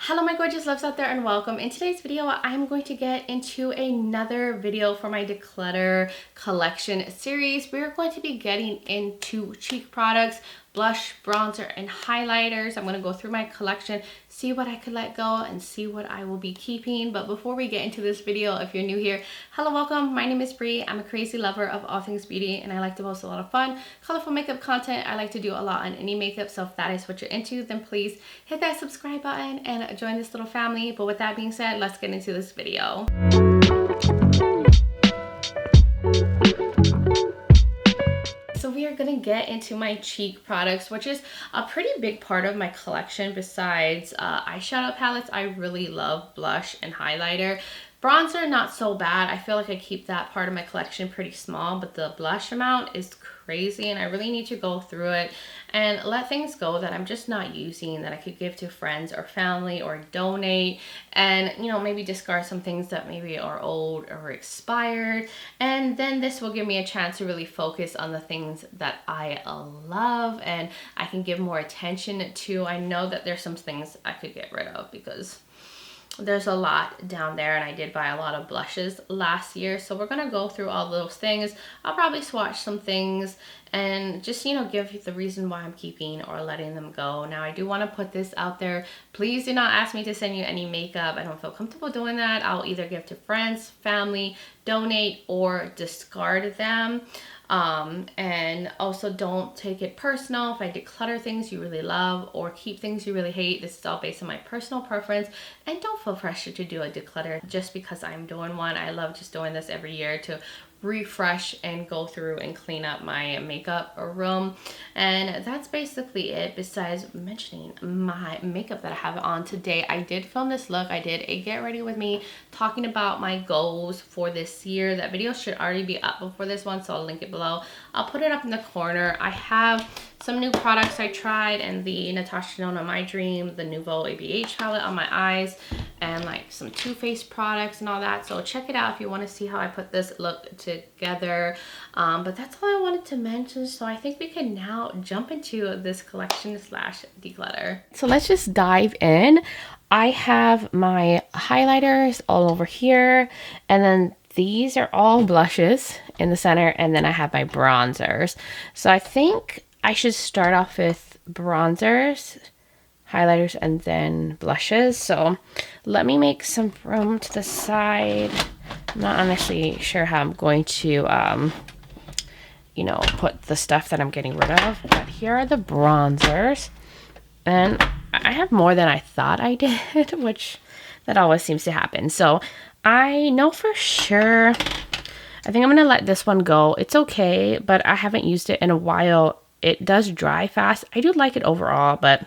Hello my gorgeous loves out there and welcome. In today's video, I'm going to get into another video for my Declutter collection series. We're going to be getting into cheek products, blush, bronzer, and highlighters. I'm going to go through my collection, see what I could let go, and see what I will be keeping. But before we get into this video, if you're new here, hello, welcome. My name is Bree. I'm a crazy lover of all things beauty, and I like to post a lot of fun, colorful makeup content. I like to do a lot on any makeup, so if that is what you're into, then please hit that subscribe button and join this little family. But with that being said, let's get into this video. So we are gonna get into my cheek products, which is a pretty big part of my collection. Besides eyeshadow palettes, I really love blush and highlighter. Bronzer, not so bad. I feel like I keep that part of my collection pretty small, but the blush amount is crazy, and I really need to go through it and let things go that I'm just not using, that I could give to friends or family or donate, and maybe discard some things that maybe are old or expired. And then this will give me a chance to really focus on the things that I love and I can give more attention to. I know that there's some things I could get rid of because there's a lot down there, and I did buy a lot of blushes last year, so we're gonna go through all those things. I'll probably swatch some things and just give the reason why I'm keeping or letting them go. Now I do want to put this out there, please do not ask me to send you any makeup. I don't feel comfortable doing that. I'll either give to friends, family, donate, or discard them. And also don't take it personal if I declutter things you really love or keep things you really hate. This is all based on my personal preference, and don't feel pressure to do a declutter just because I'm doing one. I love just doing this every year to refresh and go through and clean up my makeup room. And that's basically it, besides mentioning my makeup that I have on today. I did film this look. I did a get ready with me talking about my goals for this year. That video should already be up before this one, so I'll link it below. I'll put it up in the corner. I have some new products I tried, and the Natasha Denona My Dream, the Nouveau ABH palette on my eyes, and like some Too Faced products and all that. So check it out if you want to see how I put this look together. But that's all I wanted to mention. So I think we can now jump into this collection slash declutter. So let's just dive in. I have my highlighters all over here, and then these are all blushes in the center, and then I have my bronzers. So I think I should start off with bronzers, highlighters, and then blushes. So let me make some room to the side. I'm not honestly sure how I'm going to put the stuff that I'm getting rid of, but here are the bronzers, and I have more than I thought I did, which that always seems to happen. So I know for sure, I think I'm gonna let this one go. It's okay, but I haven't used it in a while. It does dry fast. I do like it overall, but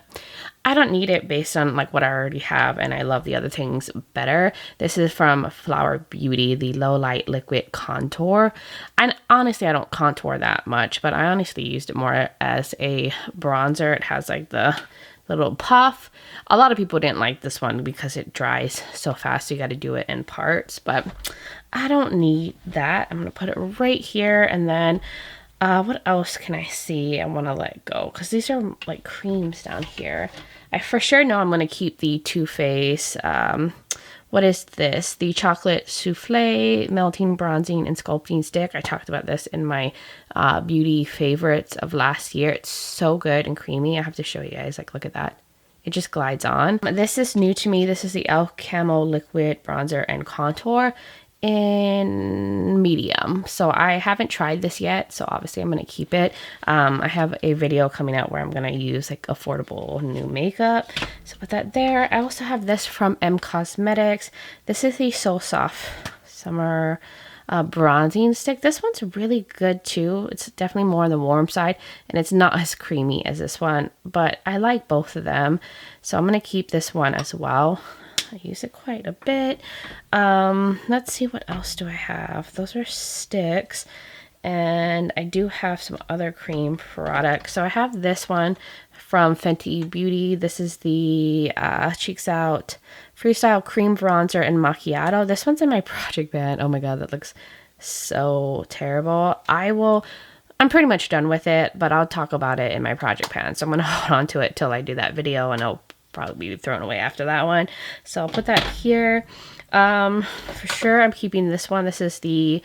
I don't need it based on like what I already have, and I love the other things better. This is from Flower Beauty, the Low Light Liquid Contour. And honestly, I don't contour that much, but I honestly used it more as a bronzer. It has like the little puff. A lot of people didn't like this one because it dries so fast, so you got to do it in parts, but I don't need that. I'm gonna put it right here, and then what else can I see I want to let go? Because these are like creams down here. I for sure know I'm going to keep the Too Faced, what is this? The Chocolate Souffle Melting Bronzing and Sculpting Stick. I talked about this in my beauty favorites of last year. It's so good and creamy. I have to show you guys. Like, look at that. It just glides on. This is new to me. This is the e.l.f. Camo Liquid Bronzer and Contour in medium. So I haven't tried this yet, so obviously I'm going to keep it. I have a video coming out where I'm going to use like affordable new makeup, so put that there. I also have this from Adept Cosmetics. This is the So Soft Summer bronzing stick. This one's really good too. It's definitely more on the warm side, and it's not as creamy as this one, but I like both of them, so I'm going to keep this one as well. I use it quite a bit. Let's see, what else do I have? Those are sticks, and I do have some other cream products. So I have this one from Fenty Beauty. This is the Cheeks Out Freestyle Cream Bronzer and Macchiato. This one's in my project bag. Oh my god, that looks so terrible. I'm pretty much done with it, but I'll talk about it in my project pan. So I'm going to hold on to it till I do that video, and I'll probably be thrown away after that one. So I'll put that here. For sure, I'm keeping this one. This is the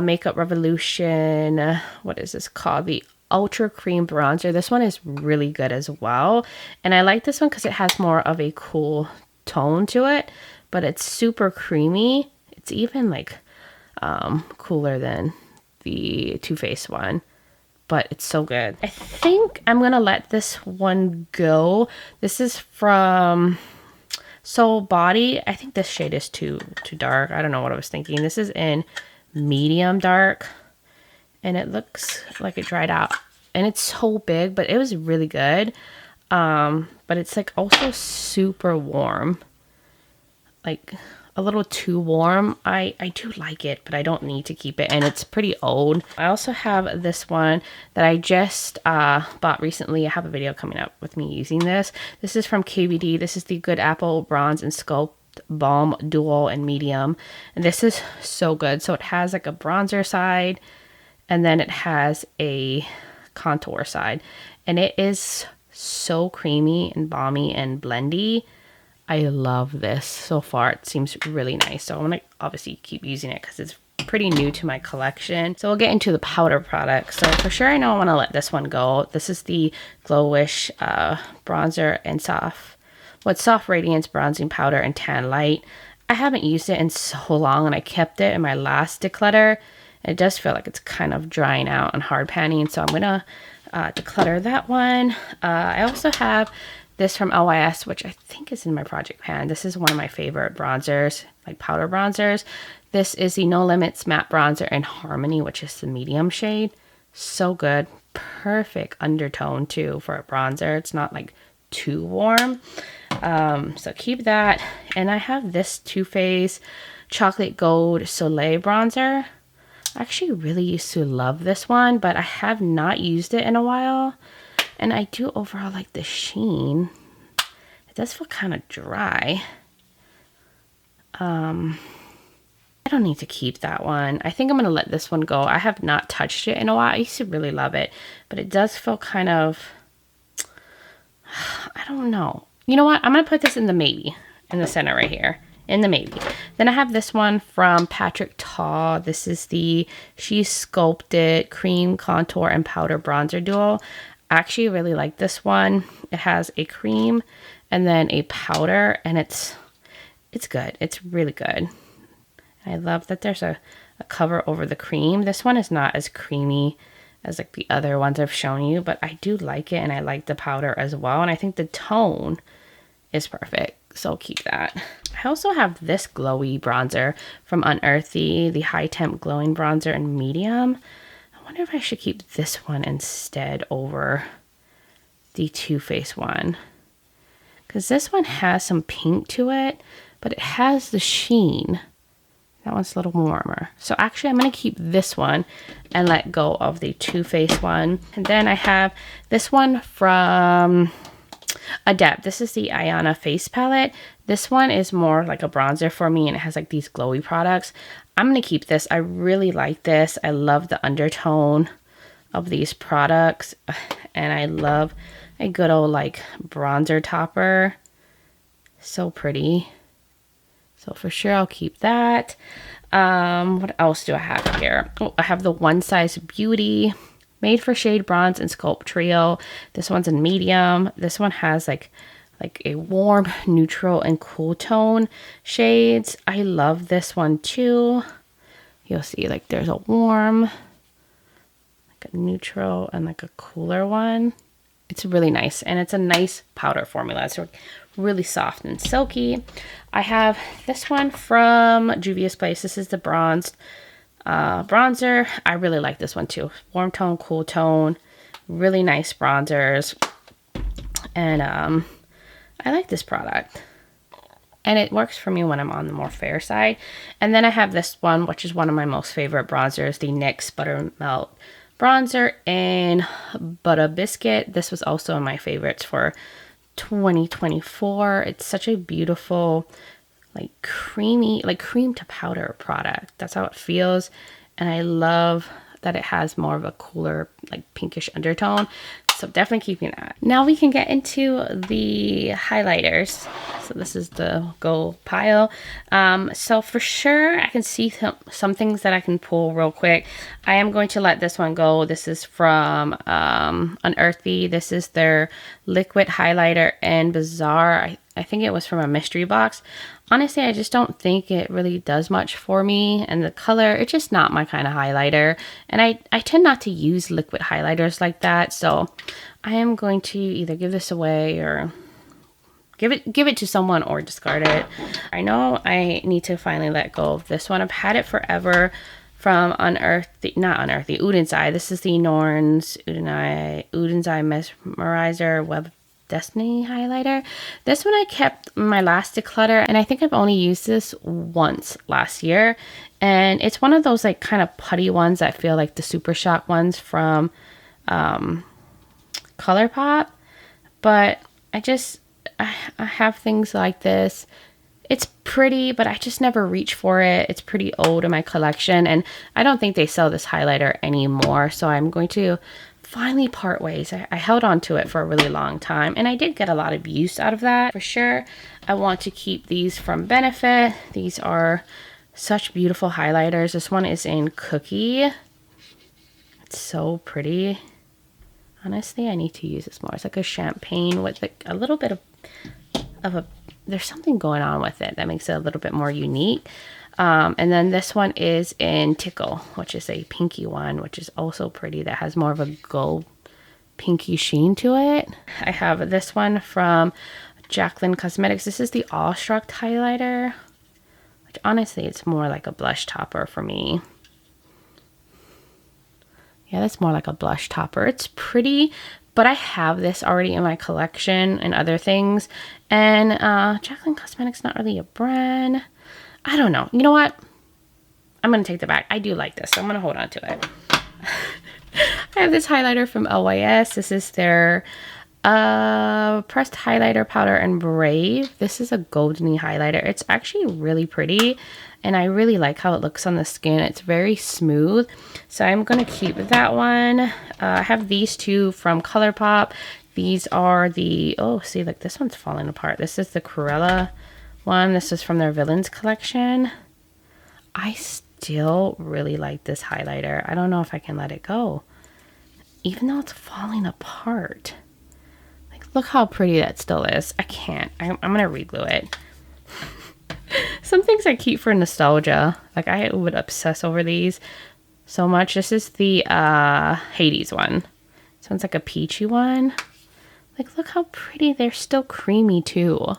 Makeup Revolution. What is this called? The Ultra Cream Bronzer. This one is really good as well. And I like this one because it has more of a cool tone to it, but it's super creamy. It's even like cooler than the Too Faced one, but it's so good. I think I'm gonna let this one go. This is from Soul Body. I think this shade is too dark. I don't know what I was thinking. This is in medium dark, and it looks like it dried out, and it's so big, but it was really good. But it's like also super warm, like a little too warm. I do like it, but I don't need to keep it, and it's pretty old. I also have this one that I just bought recently. I have a video coming up with me using this. This is from KVD. This is the Good Apple Bronze and Sculpt Balm Dual and Medium, and this is so good. So it has like a bronzer side, and then it has a contour side, and it is so creamy and balmy and blendy. I love this. So far it seems really nice, so I'm gonna obviously keep using it because it's pretty new to my collection. So we'll get into the powder products. So for sure I know I want to let this one go. This is the Glowish bronzer and soft radiance bronzing powder and tan light. I haven't used it in so long, and I kept it in my last declutter. It does feel like it's kind of drying out and hard panning, so I'm gonna declutter that one. I also have this from LYS, which I think is in my project pan. This is one of my favorite bronzers, like powder bronzers. This is the No Limits Matte Bronzer in Harmony, which is the medium shade. So good. Perfect undertone too for a bronzer. It's not like too warm. So keep that. And I have this Too Faced Chocolate Gold Soleil bronzer. I actually really used to love this one, but I have not used it in a while. And I do overall like the sheen. It does feel kind of dry. I don't need to keep that one. I think I'm going to let this one go. I have not touched it in a while. I used to really love it, but it does feel kind of, I don't know. You know what? I'm going to put this in the maybe, in the center right here, in the maybe. Then I have this one from Patrick Ta. This is the She Sculpted Cream Contour and Powder Bronzer Duo. I actually really like this one. It has a cream and then a powder, and it's good. It's really good. I love that there's a cover over the cream. This one is not as creamy as like the other ones I've shown you, but I do like it, and I like the powder as well, and I think the tone is perfect, so I'll keep that. I also have this glowy bronzer from Unearthly, the High Temp Glowing Bronzer in Medium. I wonder if I should keep this one instead over the Too Faced one, because this one has some pink to it, but it has the sheen. That one's a little warmer. So actually I'm going to keep this one and let go of the Too Faced one. And then I have this one from Adept. This is the Ayana Face Palette. This one is more like a bronzer for me, and it has like these glowy products. I'm going to keep this. I really like this. I love the undertone of these products, and I love a good old like bronzer topper. So pretty. So for sure I'll keep that. What else do I have here? Oh, I have the One Size Beauty Made for Shade Bronze and Sculpt Trio. This one's in medium. This one has like a warm, neutral, and cool tone shades. I love this one too. You'll see like there's a warm, like a neutral, and like a cooler one. It's really nice, and it's a nice powder formula. It's really soft and silky. I have this one from Juvia's Place. This is the bronzed bronzer. I really like this one too. Warm tone, cool tone, really nice bronzers, and I like this product, and it works for me when I'm on the more fair side. And then I have this one, which is one of my most favorite bronzers, the NYX Buttermelt Bronzer in Butter Biscuit. This was also in my favorites for 2024. It's such a beautiful, like creamy, like cream to powder product. That's how it feels, and I love that it has more of a cooler, like pinkish undertone. So definitely keeping that. Now we can get into the highlighters. So this is the gold pile. So for sure, I can see some things that I can pull real quick. I am going to let this one go. This is from Unearthly. This is their liquid highlighter in Bazaar. I think it was from a mystery box. Honestly, I just don't think it really does much for me. And the color, it's just not my kind of highlighter. And I tend not to use liquid highlighters like that. So I am going to either give this away or give it to someone or discard it. I know I need to finally let go of this one. I've had it forever from Uden's Eye. This is the Norns Uden's Eye Mesmerizer Web Destiny highlighter. This one I kept my last declutter, and I think I've only used this once last year, and it's one of those like kind of putty ones that feel like the Super Shock ones from ColourPop, but I have things like this. It's pretty, but I just never reach for it. It's pretty old in my collection, and I don't think they sell this highlighter anymore, so I'm going to finally part ways. I held on to it for a really long time, and I did get a lot of use out of that for sure. I want to keep these from Benefit. These are such beautiful highlighters. This one is in Cookie. It's so pretty. Honestly, I need to use this more. It's like a champagne with like a little bit of a there's something going on with it that makes it a little bit more unique. And then this one is in Tickle, which is a pinky one, which is also pretty. That has more of a gold pinky sheen to it. I have this one from Jaclyn Cosmetics. This is the Awestruck highlighter, which honestly, it's more like a blush topper for me. Yeah, that's more like a blush topper. It's pretty, but I have this already in my collection and other things. And Jaclyn Cosmetics, not really a brand. I don't know. You know what? I'm going to take that back. I do like this, so I'm going to hold on to it. I have this highlighter from LYS. This is their pressed highlighter powder in Brave. This is a goldeny highlighter. It's actually really pretty, and I really like how it looks on the skin. It's very smooth, so I'm going to keep that one. I have these two from ColourPop. These are the, oh, see, like this one's falling apart. This is the Cruella one. This is from their Villains collection. I still really like this highlighter. I don't know if I can let it go, even though it's falling apart. Like, look how pretty that still is. I can't. I'm gonna reglue it. Some things I keep for nostalgia. Like, I would obsess over these so much. This is the Hades one. This one's like a peachy one. Like, look how pretty. They're still creamy too.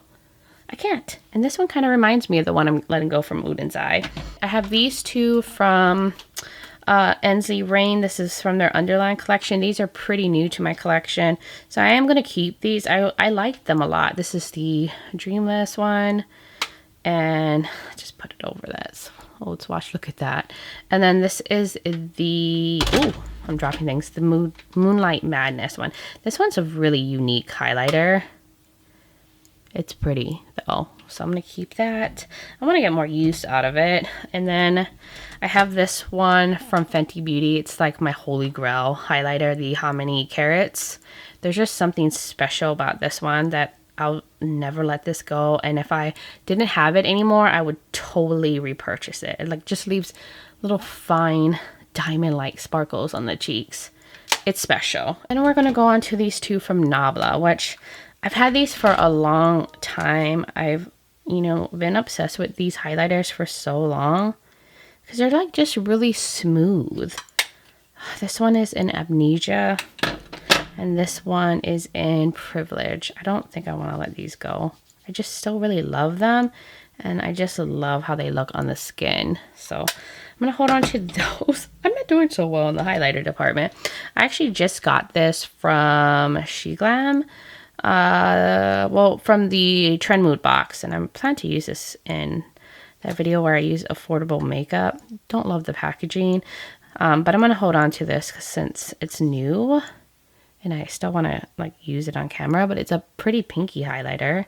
I can't. And this one kind of reminds me of the one I'm letting go from Uden's Eye. I have these two from Ensley Rain. This is from their Underline collection. These are pretty new to my collection, so I am going to keep these. I like them a lot. This is the Dreamless one, and just put it over that old swatch. Look at that. And then this is the, ooh, I'm dropping things, the Moonlight Madness one. This one's a really unique highlighter. It's pretty though, so I'm gonna keep that. I want to get more use out of it. And then I have this one from Fenty Beauty. It's like my holy grail highlighter, the How Many Carats. There's just something special about this one that I'll never let this go. And if I didn't have it anymore, I would totally repurchase it. It like just leaves little fine diamond-like sparkles on the cheeks. It's special. And we're gonna go on to these two from Nabla, which I've had these for a long time. I've, you know, been obsessed with these highlighters for so long because they're like just really smooth. This one is in Amnesia, and this one is in Privilege. I don't think I want to let these go. I just still really love them, and I just love how they look on the skin. So I'm going to hold on to those. I'm not doing so well in the highlighter department. I actually just got this from SheGlam. Well, from the Trend Mood box, and I'm planning to use this in that video where I use affordable makeup. Don't love the packaging, but I'm gonna hold on to this since it's new, and I still want to like use it on camera. But it's a pretty pinky highlighter.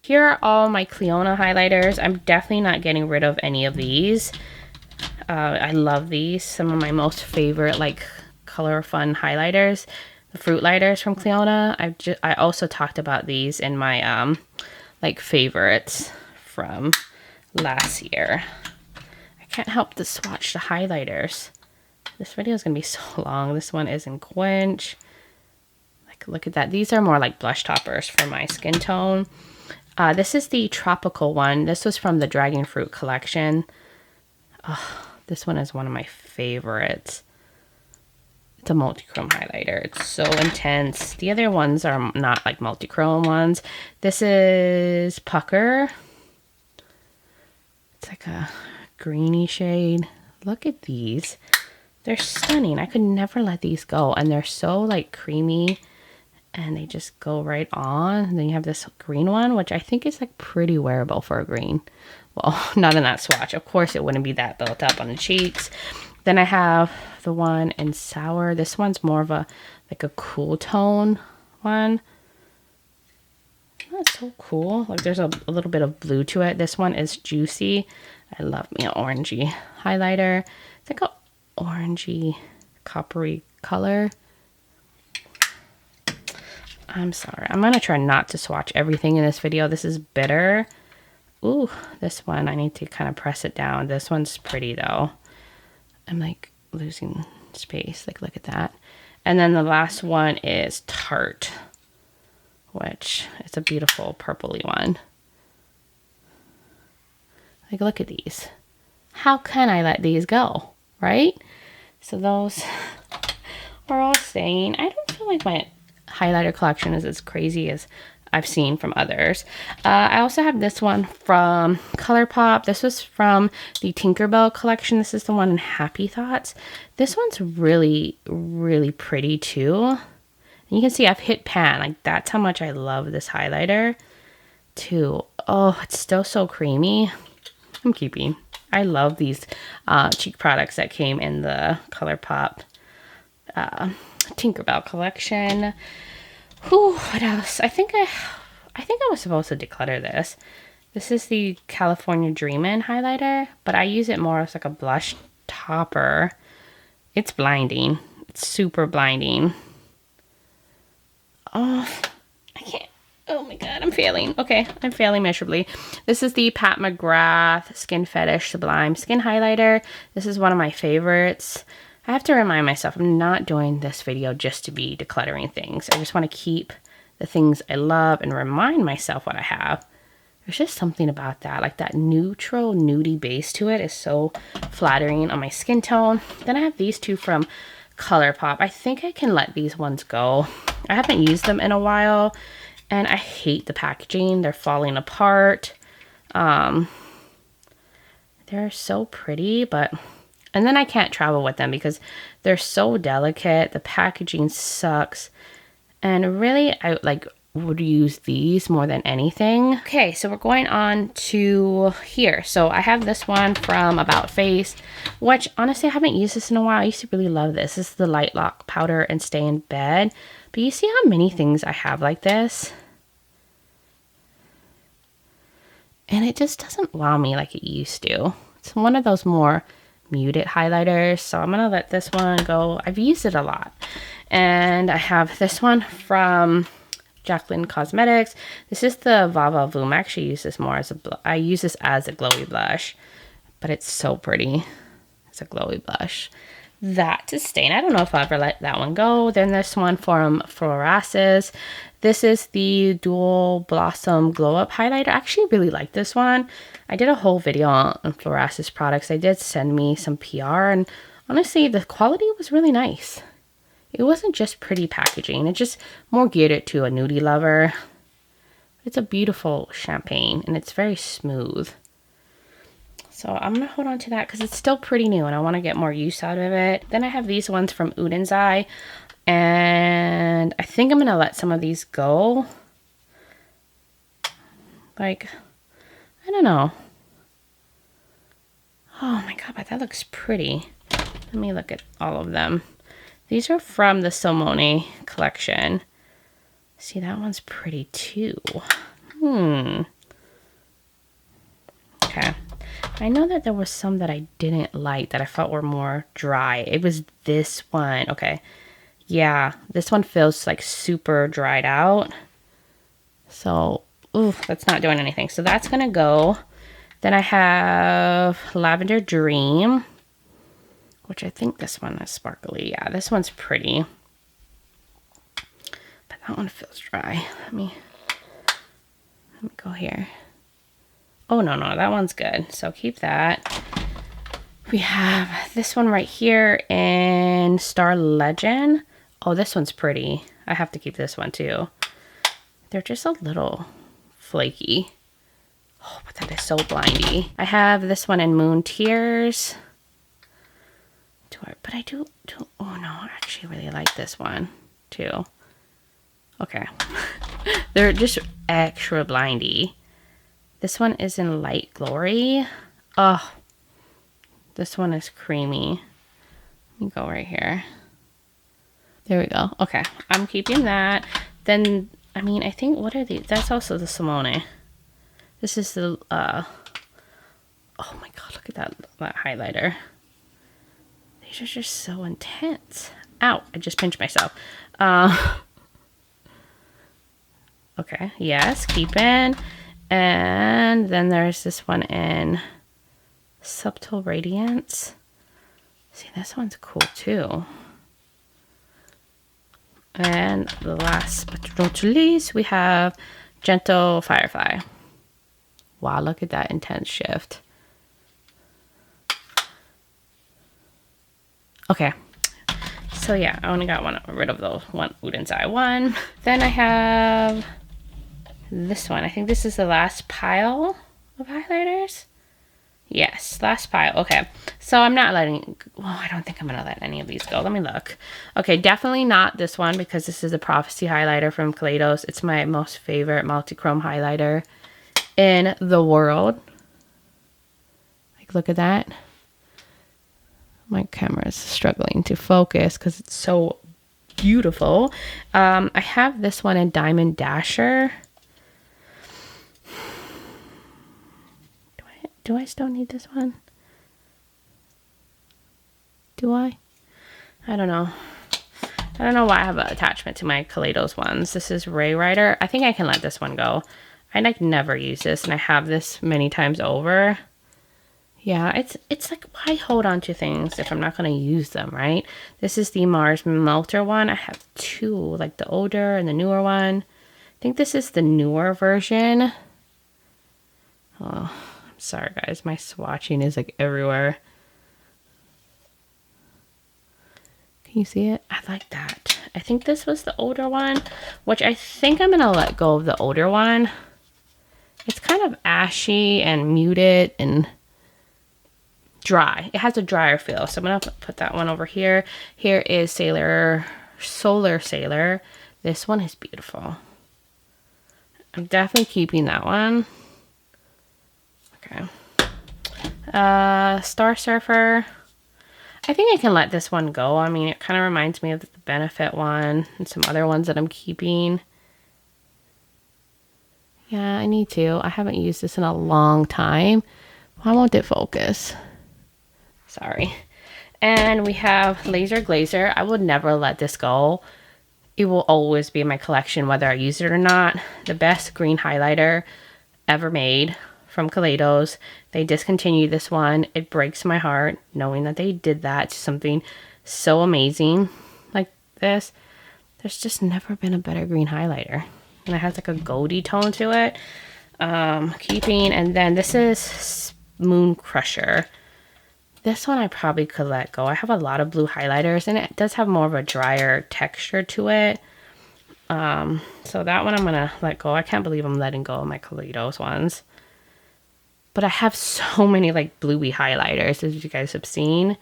Here are all my Clionadh highlighters. I'm definitely not getting rid of any of these. I love these. Some of my most favorite like color fun highlighters. the fruit lighters from Cleona. I also talked about these in my like favorites from last year. I can't help to swatch the highlighters. This video is gonna be so long. This one is in Quench. Like, look at that. These are more like blush toppers for my skin tone. This is the tropical one. This was from the Dragon Fruit collection. Oh, this one is one of my favorites. It's a multi-chrome highlighter. It's so intense. The other ones are not like multi-chrome ones. This is Pucker. It's like a greeny shade. Look at these. They're stunning. I could never let these go. And they're so like creamy. And they just go right on. And then you have this green one, which I think is like pretty wearable for a green. Well, not in that swatch. Of course, it wouldn't be that built up on the cheeks. Then I have the one in Sour. This one's more of a like a cool tone one. That's so cool. Like there's a little bit of blue to it. This one is Juicy. I love me an orangey highlighter. It's like a orangey coppery color. I'm sorry. I'm going to try not to swatch everything in this video. This is bitter. Ooh, this one, I need to kind of press it down. This one's pretty though. I'm like losing space. Like, look at that. And then the last one is Tarte, which is a beautiful purpley one. Like, look at these. How can I let these go, right? So those are all staying. I don't feel like my highlighter collection is as crazy as I've seen from others. I also have this one from ColourPop. This was from the Tinkerbell collection. This is the one in Happy Thoughts. This one's really, really pretty too. And you can see I've hit pan. Like, that's how much I love this highlighter too. Oh, it's still so creamy. I'm keeping. I love these cheek products that came in the ColourPop Tinkerbell collection. Whew, what else? I think I was supposed to declutter this. This is the California Dreamin' highlighter, but I use it more as like a blush topper. It's blinding. It's super blinding. Oh, I can't. Oh my god, I'm failing. Okay, I'm failing miserably. This is the Pat McGrath Skin Fetish Sublime Skin Highlighter. This is one of my favorites. I have to remind myself I'm not doing this video just to be decluttering things. I just want to keep the things I love and remind myself what I have. There's just something about that. Like that neutral nudie base to it is so flattering on my skin tone. Then I have these two from ColourPop. I think I can let these ones go. I haven't used them in a while. And I hate the packaging. They're falling apart. They're so pretty, but... And then I can't travel with them because they're so delicate. The packaging sucks. And really, I would use these more than anything. Okay, so we're going on to here. So I have this one from About Face, which honestly, I haven't used this in a while. I used to really love this. This is the Light Lock Powder and Stay in Bed. But you see how many things I have like this? And it just doesn't wow me like it used to. It's one of those more muted highlighters, so I'm gonna let this one go. I've used it a lot. And I have this one from Jaclyn Cosmetics. This is the Vava Voom. I actually use this more as I use this as a glowy blush, but it's so pretty. It's a glowy blush. That is Stain. I don't know if I'll ever let that one go. Then this one from Florasis. This is the Dual Blossom Glow Up Highlighter. I actually really like this one. I did a whole video on Florasis products. They did send me some PR, and honestly, the quality was really nice. It wasn't just pretty packaging. It's just more geared to a nudie lover. It's a beautiful champagne, and it's very smooth. So I'm going to hold on to that because it's still pretty new, and I want to get more use out of it. Then I have these ones from Udenzai. And I think I'm going to let some of these go. Like, I don't know. Oh my god, but that looks pretty. Let me look at all of them. These are from the Simone collection. See, that one's pretty too. Okay. I know that there was some that I didn't like that I felt were more dry. It was this one. Okay. Yeah, this one feels like super dried out. So, ooh, that's not doing anything. So that's going to go. Then I have Lavender Dream, which I think this one is sparkly. Yeah, this one's pretty. But that one feels dry. Let me go here. Oh, no, that one's good. So keep that. We have this one right here in Star Legend. Oh, this one's pretty. I have to keep this one too. They're just a little flaky. Oh, but that is so blindy. I have this one in Moon Tears. But I do, oh no, I actually really like this one too. Okay. They're just extra blindy. This one is in Light Glory. Oh, this one is creamy. Let me go right here. There we go. Okay, I'm keeping that. Then, I mean, I think, what are these? That's also the Simone. This is the, oh my god, look at that highlighter. These are just so intense. Ow, I just pinched myself. Okay, yes, keeping. And then there's this one in Subtle Radiance. See, this one's cool too. And the last but not least, we have Gentle Firefly. Wow, look at that intense shift. Okay, so yeah, I only got rid of those one Uden's Eye one. Then I have this one. I think this is the last pile of highlighters. Yes, last pile. Okay, so I'm not letting, well, I don't think I'm gonna let any of these go. Let me look. Okay, definitely not this one because this is the Prophecy highlighter from Kaleidos. It's my most favorite multi-chrome highlighter in the world. Like, look at that. My camera is struggling to focus because it's so beautiful. I have this one in Diamond Dasher. Do I still need this one? Do I? I don't know. I don't know why I have an attachment to my Kaleidos ones. This is Ray Rider. I think I can let this one go. I like never use this and I have this many times over. Yeah, it's like, why hold on to things if I'm not going to use them, right? This is the Mars Melter one. I have two, like the older and the newer one. I think this is the newer version. Oh, I'm sorry guys, my swatching is like everywhere. Can you see it? I like that. I think this was the older one, which I think I'm going to let go of the older one. It's kind of ashy and muted and dry. It has a drier feel, so I'm gonna put that one over here. Here is Solar Sailor. This one is beautiful. I'm definitely keeping that one. Okay. Star Surfer. I think I can let this one go. I mean, it kind of reminds me of the Benefit one and some other ones that I'm keeping. Yeah, I need to. I haven't used this in a long time. Why won't it focus? Sorry. And we have Laser Glazer. I would never let this go. It will always be in my collection whether I use it or not. The best green highlighter ever made from Kaleidos. They discontinued this one. It breaks my heart knowing that they did that to something so amazing like this. There's just never been a better green highlighter. And it has like a goldy tone to it. Keeping, and then this is Moon Crusher. This one I probably could let go. I have a lot of blue highlighters and it does have more of a drier texture to it. So that one I'm going to let go. I can't believe I'm letting go of my Kaleidos ones. But I have so many like bluey highlighters as you guys have seen.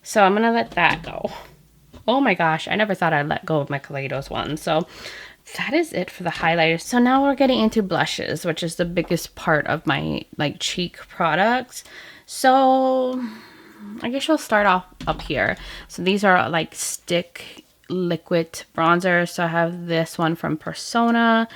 So I'm going to let that go. Oh my gosh, I never thought I'd let go of my Kaleidos ones. So that is it for the highlighters. So now we're getting into blushes, which is the biggest part of my like cheek products. So I guess we'll start off up here. So these are like stick liquid bronzers. So I have this one from Persona.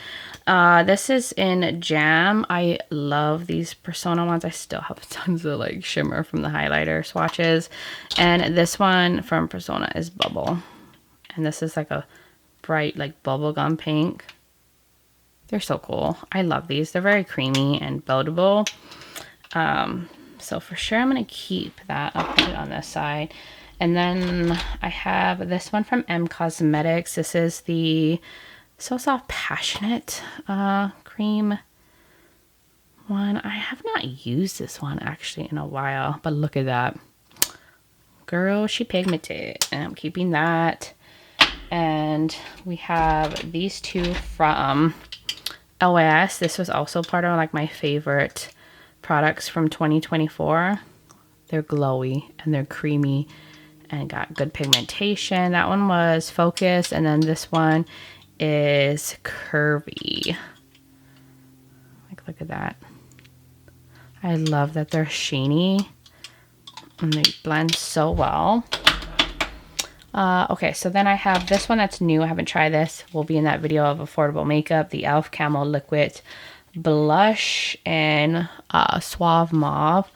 This is in Jam. I love these Persona ones. I still have tons of like shimmer from the highlighter swatches. And this one from Persona is Bubble. And this is like a bright like bubblegum pink. They're so cool. I love these. They're very creamy and buildable. So for sure I'm going to keep that. I'll put it on this side. And then I have this one from M Cosmetics. This is the So Soft Passionate cream one. I have not used this one actually in a while, but look at that. Girl, she pigmented. And I'm keeping that. And we have these two from LYS. This was also part of like my favorite products from 2024. They're glowy and they're creamy and got good pigmentation. That one was Focus, and then this one is Curvy. Like, look at that. I love that they're sheeny and they blend so well. Okay, so then I have this one that's new. I haven't tried this. Will be in that video of affordable makeup. The e.l.f. Camo Liquid Blush in Suave Mauve.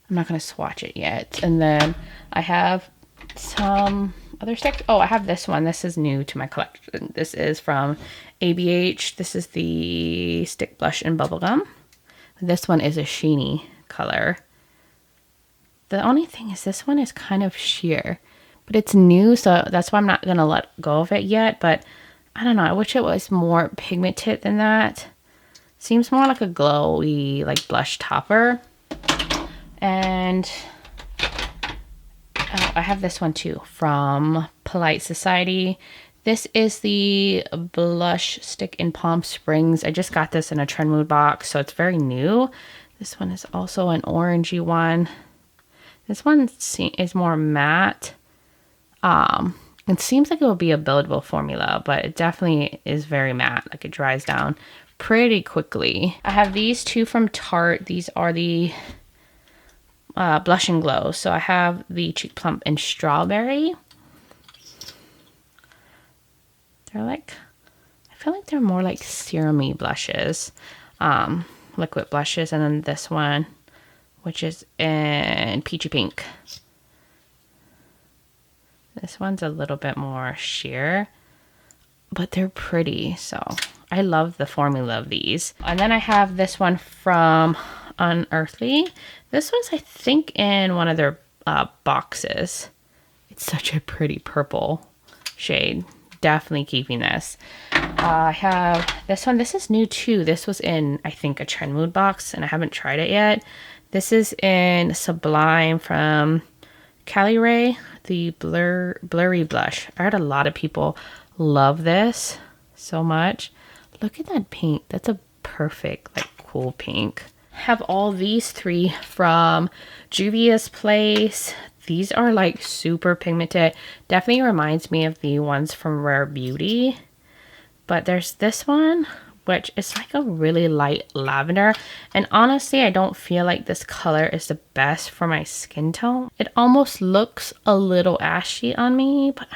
I'm not going to swatch it yet. And then I have some other sticks. Oh, I have this one. This is new to my collection. This is from ABH. This is the Stick Blush in Bubblegum. This one is a sheeny color. The only thing is this one is kind of sheer. But it's new, so that's why I'm not going to let go of it yet. But I don't know. I wish it was more pigmented than that. Seems more like a glowy, like blush topper. And oh, I have this one too from Polite Society. This is the blush stick in Palm Springs. I just got this in a Trend Mood box, so it's very new. This one is also an orangey one. This one is more matte. It seems like it will be a buildable formula, but it definitely is very matte. Like it dries down pretty quickly. I have these two from Tarte. These are the Blush and Glow. So I have the Cheek Plump in Strawberry. They're like, I feel like they're more like serum-y blushes, liquid blushes. And then this one, which is in Peachy Pink. This one's a little bit more sheer, but they're pretty. So I love the formula of these. And then I have this one from Unearthly. This one's, I think, in one of their boxes. It's such a pretty purple shade. Definitely keeping this. I have this one. This is new too. This was in, I think, a Trend Mood box, and I haven't tried it yet. This is in Sublime from Cali Ray, the blurry blush. I heard a lot of people love this so much. Look at that pink. That's a perfect, like, cool pink. Have all these three from Juvia's Place. These are like super pigmented. Definitely reminds me of the ones from Rare Beauty. But there's this one, which is like a really light lavender. And honestly, I don't feel like this color is the best for my skin tone. It almost looks a little ashy on me, but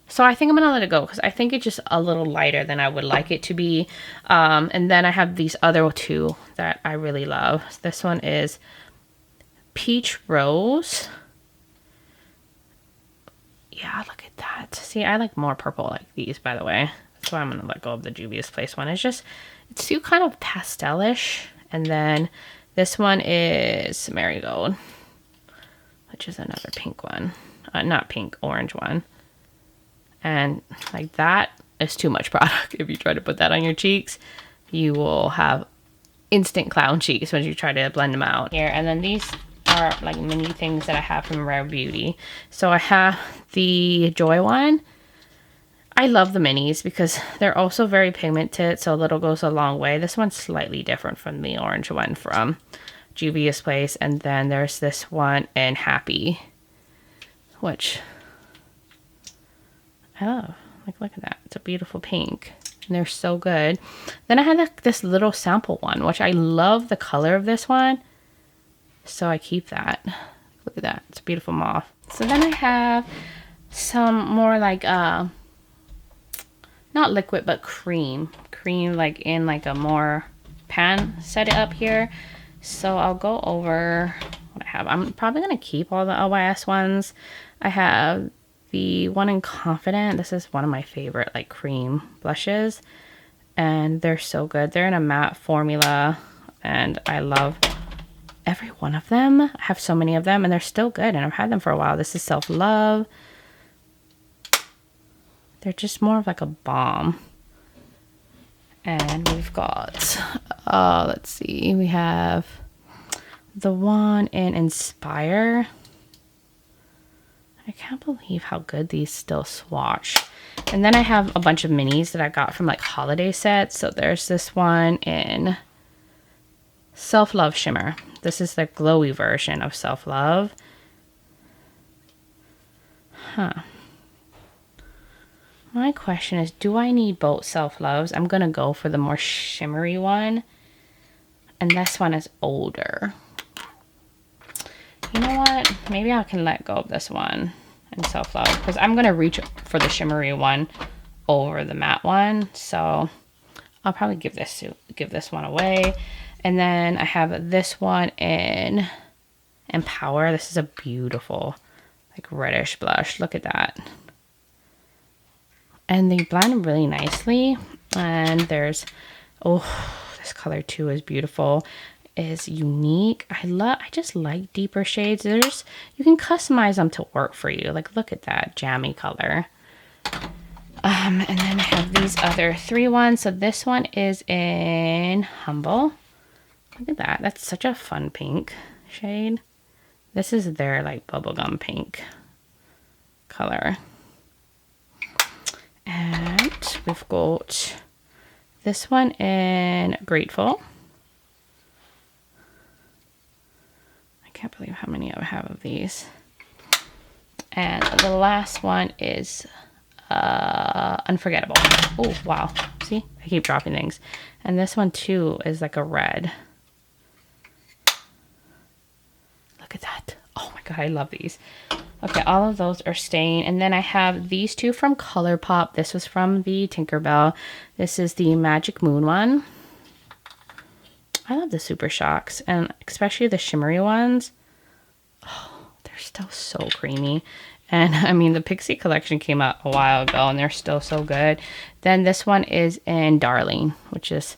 so I think I'm gonna let it go because I think it's just a little lighter than I would like it to be. And then I have these other two that I really love. This one is Peach Rose. Yeah, look at that. See, I like more purple like these, by the way. That's why I'm gonna let go of the Juvia's Place one. It's just, it's too kind of pastelish. And then this one is Marigold, which is another pink one. Not pink, orange one. And like that is too much product. If you try to put that on your cheeks, you will have instant clown cheeks when you try to blend them out. Here, and then these are like mini things that I have from Rare Beauty. So I have the Joy one. I love the minis because they're also very pigmented, so a little goes a long way. This one's slightly different from the orange one from Juvia's Place. And then there's this one in Happy, which I love. Like, look at that. It's a beautiful pink. And they're so good. Then I had this little sample one, which I love the color of this one. So I keep that. Look at that. It's a beautiful mauve. So then I have some more like, not liquid, but cream. Cream like in like a more pan set it up here. So I'll go over what I have. I'm probably going to keep all the LYS ones. I have the one in Confident. This is one of my favorite like cream blushes, and they're so good. They're in a matte formula, and I love every one of them. I have so many of them, and they're still good, and I've had them for a while. This is Self Love. They're just more of like a balm. And we've got, let's see, we have the one in Inspire. I can't believe how good these still swatch. And then I have a bunch of minis that I got from like holiday sets. So there's this one in Self Love Shimmer. This is the glowy version of Self Love. Huh. My question is, do I need both Self Loves? I'm going to go for the more shimmery one. And this one is older. You know what? Maybe I can let go of this one and Self Love, because I'm going to reach for the shimmery one over the matte one. So I'll probably give this one away. And then I have this one in Empower. This is a beautiful like reddish blush. Look at that. And they blend really nicely. And there's, oh, this color too is beautiful. Is unique. I just like deeper shades. You can customize them to work for you. Like, look at that jammy color. And then I have these other 3 ones. So this one is in Humble. Look at that. That's such a fun pink shade. This is their like bubblegum pink color. And we've got this one in Grateful. I can't believe how many I have of these. And the last one is Unforgettable. Oh, wow. See? I keep dropping things. And this one too is like a red. Look at that. Oh my god, I love these. Okay, all of those are staying. And then I have these 2 from ColourPop. This was from the Tinkerbell. This is the Magic Moon one. I love the Super Shocks, and especially the shimmery ones. Oh, they're still so creamy. And I mean, the Pixie collection came out a while ago, and they're still so good. Then this one is in Darling, which is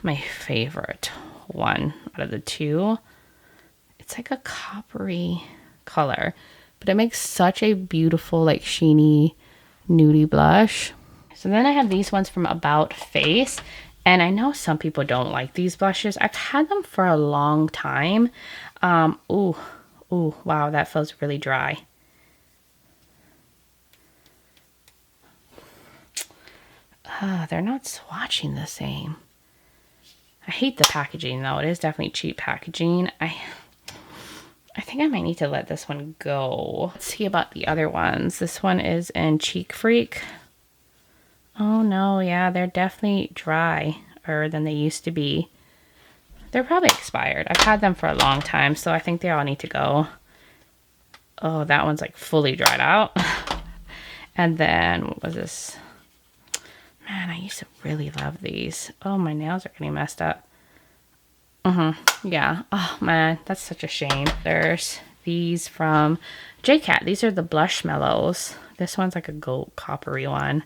my favorite one out of the 2. It's like a coppery color, but it makes such a beautiful, like, sheeny, nudie blush. So then I have these ones from About Face. And I know some people don't like these blushes. I've had them for a long time. Ooh, wow, that feels really dry. They're not swatching the same. I hate the packaging, though. It is definitely cheap packaging. I think I might need to let this one go. Let's see about the other ones. This one is in Cheek Freak. Oh no, yeah, they're definitely drier than they used to be. They're probably expired. I've had them for a long time, so I think they all need to go. Oh, that one's like fully dried out. And then, what was this? Man, I used to really love these. Oh, my nails are getting messed up. Yeah. Oh man, that's such a shame. There's these from JCat. These are the Blush Mellows. This one's like a gold coppery one.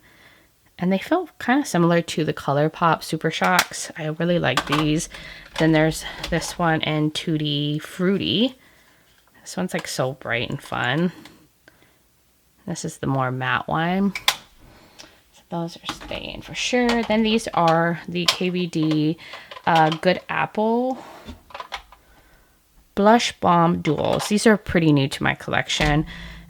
And they feel kind of similar to the ColourPop Super Shocks. I really like these. Then there's this one in Tutti Fruity. This one's like so bright and fun. This is the more matte one. So those are staying for sure. Then these are the KVD Good Apple Blush Balm Duals. These are pretty new to my collection,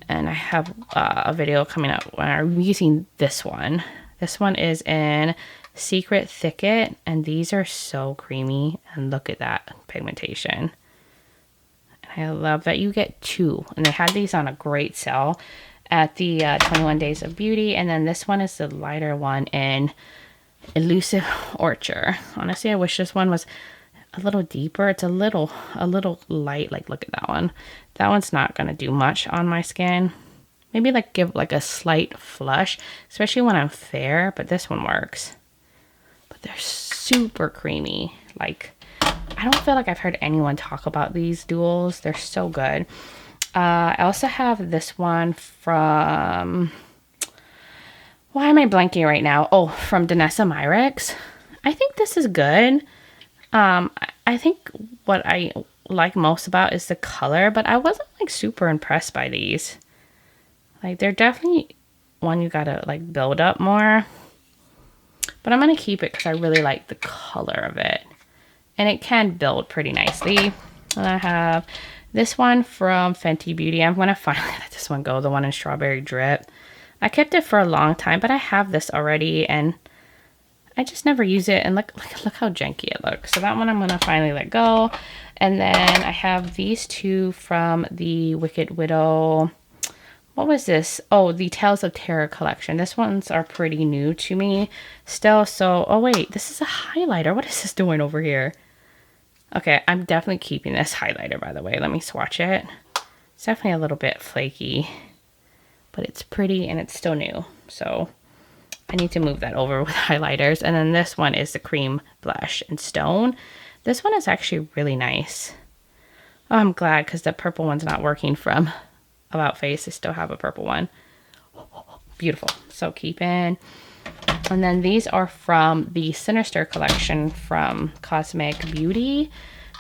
and I have a video coming up when I'm using this one. This one is in Secret Thicket, and these are so creamy, and look at that pigmentation. I love that you get 2, and they had these on a great sale at the 21 Days of Beauty. And then this one is the lighter one in Elusive Orchard. Honestly, I wish this one was a little deeper. It's a little light. Like, look at that one. That one's not gonna do much on my skin. Maybe like give like a slight flush, especially when I'm fair, but this one works. But they're super creamy. Like, I don't feel like I've heard anyone talk about these duals. They're so good. I also have this one from, why am I blanking right now? Oh, from DedeSignature. I think this is good. I think what I like most about is the color, but I wasn't like super impressed by these. Like they're definitely one you gotta like build up more. But I'm gonna keep it because I really like the color of it. And it can build pretty nicely. And I have this one from Fenty Beauty. I'm gonna finally let this one go, the one in Strawberry Drip. I kept it for a long time, but I have this already and I just never use it. And look how janky it looks. So that one I'm gonna finally let go. And then I have these two from the Wicked Widow. What was this? Oh, the Tales of Terror collection. This ones are pretty new to me still. So, oh wait, this is a highlighter. What is this doing over here? Okay, I'm definitely keeping this highlighter, by the way. Let me swatch it. It's definitely a little bit flaky, but it's pretty and it's still new. So I need to move that over with highlighters. And then this one is the Cream Blush in Stone. This one is actually really nice. Oh, I'm glad because the purple one's not working from About Face. I still have a purple one. Beautiful. So keeping. And then these are from the Sinister collection from Cosmic Beauty.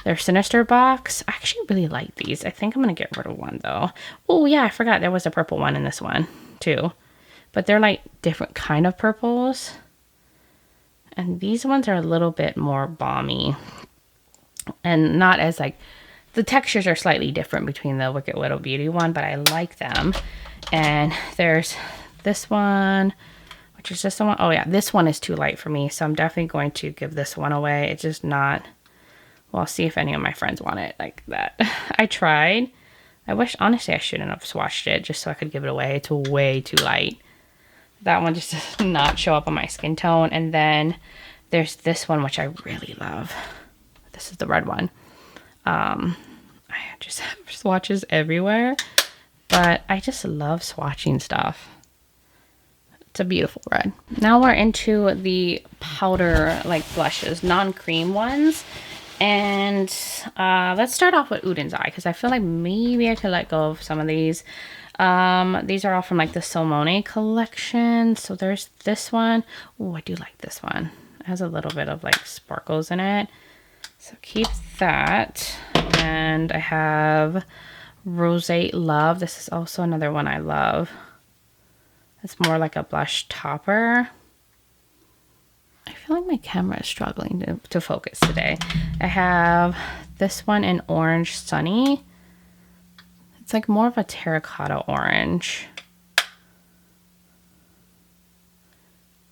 Their Sinister box. I actually really like these. I think I'm going to get rid of one though. Oh yeah, I forgot there was a purple one in this one too. But they're like different kind of purples. And these ones are a little bit more balmy. And not as like, the textures are slightly different between the Wicked Widow Beauty one, but I like them. And there's this one, which is just the one. Oh yeah, this one is too light for me, so I'm definitely going to give this one away. It's just not, well, I'll see if any of my friends want it like that. I tried. I wish, honestly, I shouldn't have swatched it just so I could give it away. It's way too light. That one just does not show up on my skin tone. And then there's this one, which I really love. This is the red one. I just have swatches everywhere, but I just love swatching stuff. It's a beautiful red. Now we're into the powder like blushes, non-cream ones. And let's start off with Uden's Eye because I feel like maybe I could let go of some of these. These are all from like the Salmone collection. So there's this one. Oh, I do like this one. It has a little bit of like sparkles in it. So keep that. And I have Rosé Love. This is also another one I love. It's more like a blush topper. I feel like my camera is struggling to focus today. I have this one in Orange Sunny. It's like more of a terracotta orange.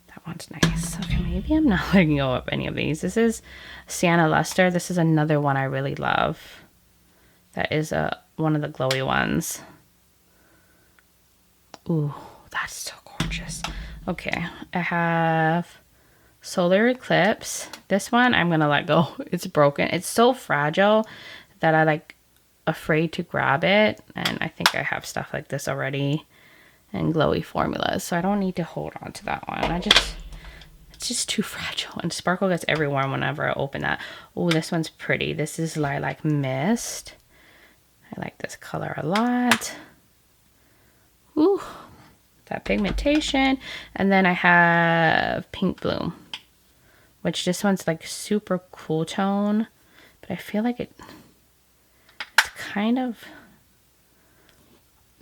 That one's nice. Okay, maybe I'm not letting go of any of these. This is Sienna Luster. This is another one I really love. That is one of the glowy ones. Ooh, that's so gorgeous. Okay, I have Solar Eclipse. This one I'm gonna let go. It's broken. It's so fragile that I like afraid to grab it, and I think I have stuff like this already and glowy formulas, so I don't need to hold on to that one. It's just too fragile, and sparkle gets everywhere whenever I open that. Oh, this one's pretty. This is Lilac Mist. I like this color a lot. Ooh, that pigmentation. And then I have Pink Bloom, which this one's like super cool tone, but I feel like it's kind of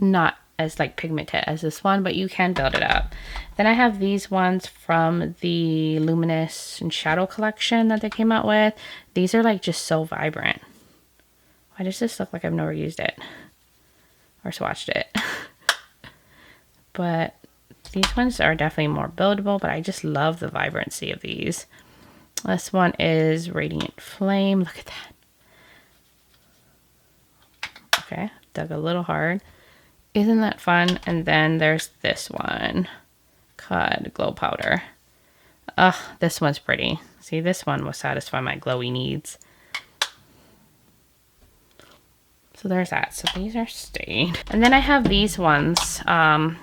not as like pigmented as this one, but you can build it up. Then I have these ones from the Luminous and Shadow collection that they came out with. These are like just so vibrant. Why does this look like I've never used it or swatched it? But these ones are definitely more buildable, but I just love the vibrancy of these. This one is Radiant Flame. Look at that. Okay, dug a little hard. Isn't that fun? And then there's this one called Glow Powder. Ugh, this one's pretty. See, this one will satisfy my glowy needs. So there's that. So these are stayed. And then I have these ones from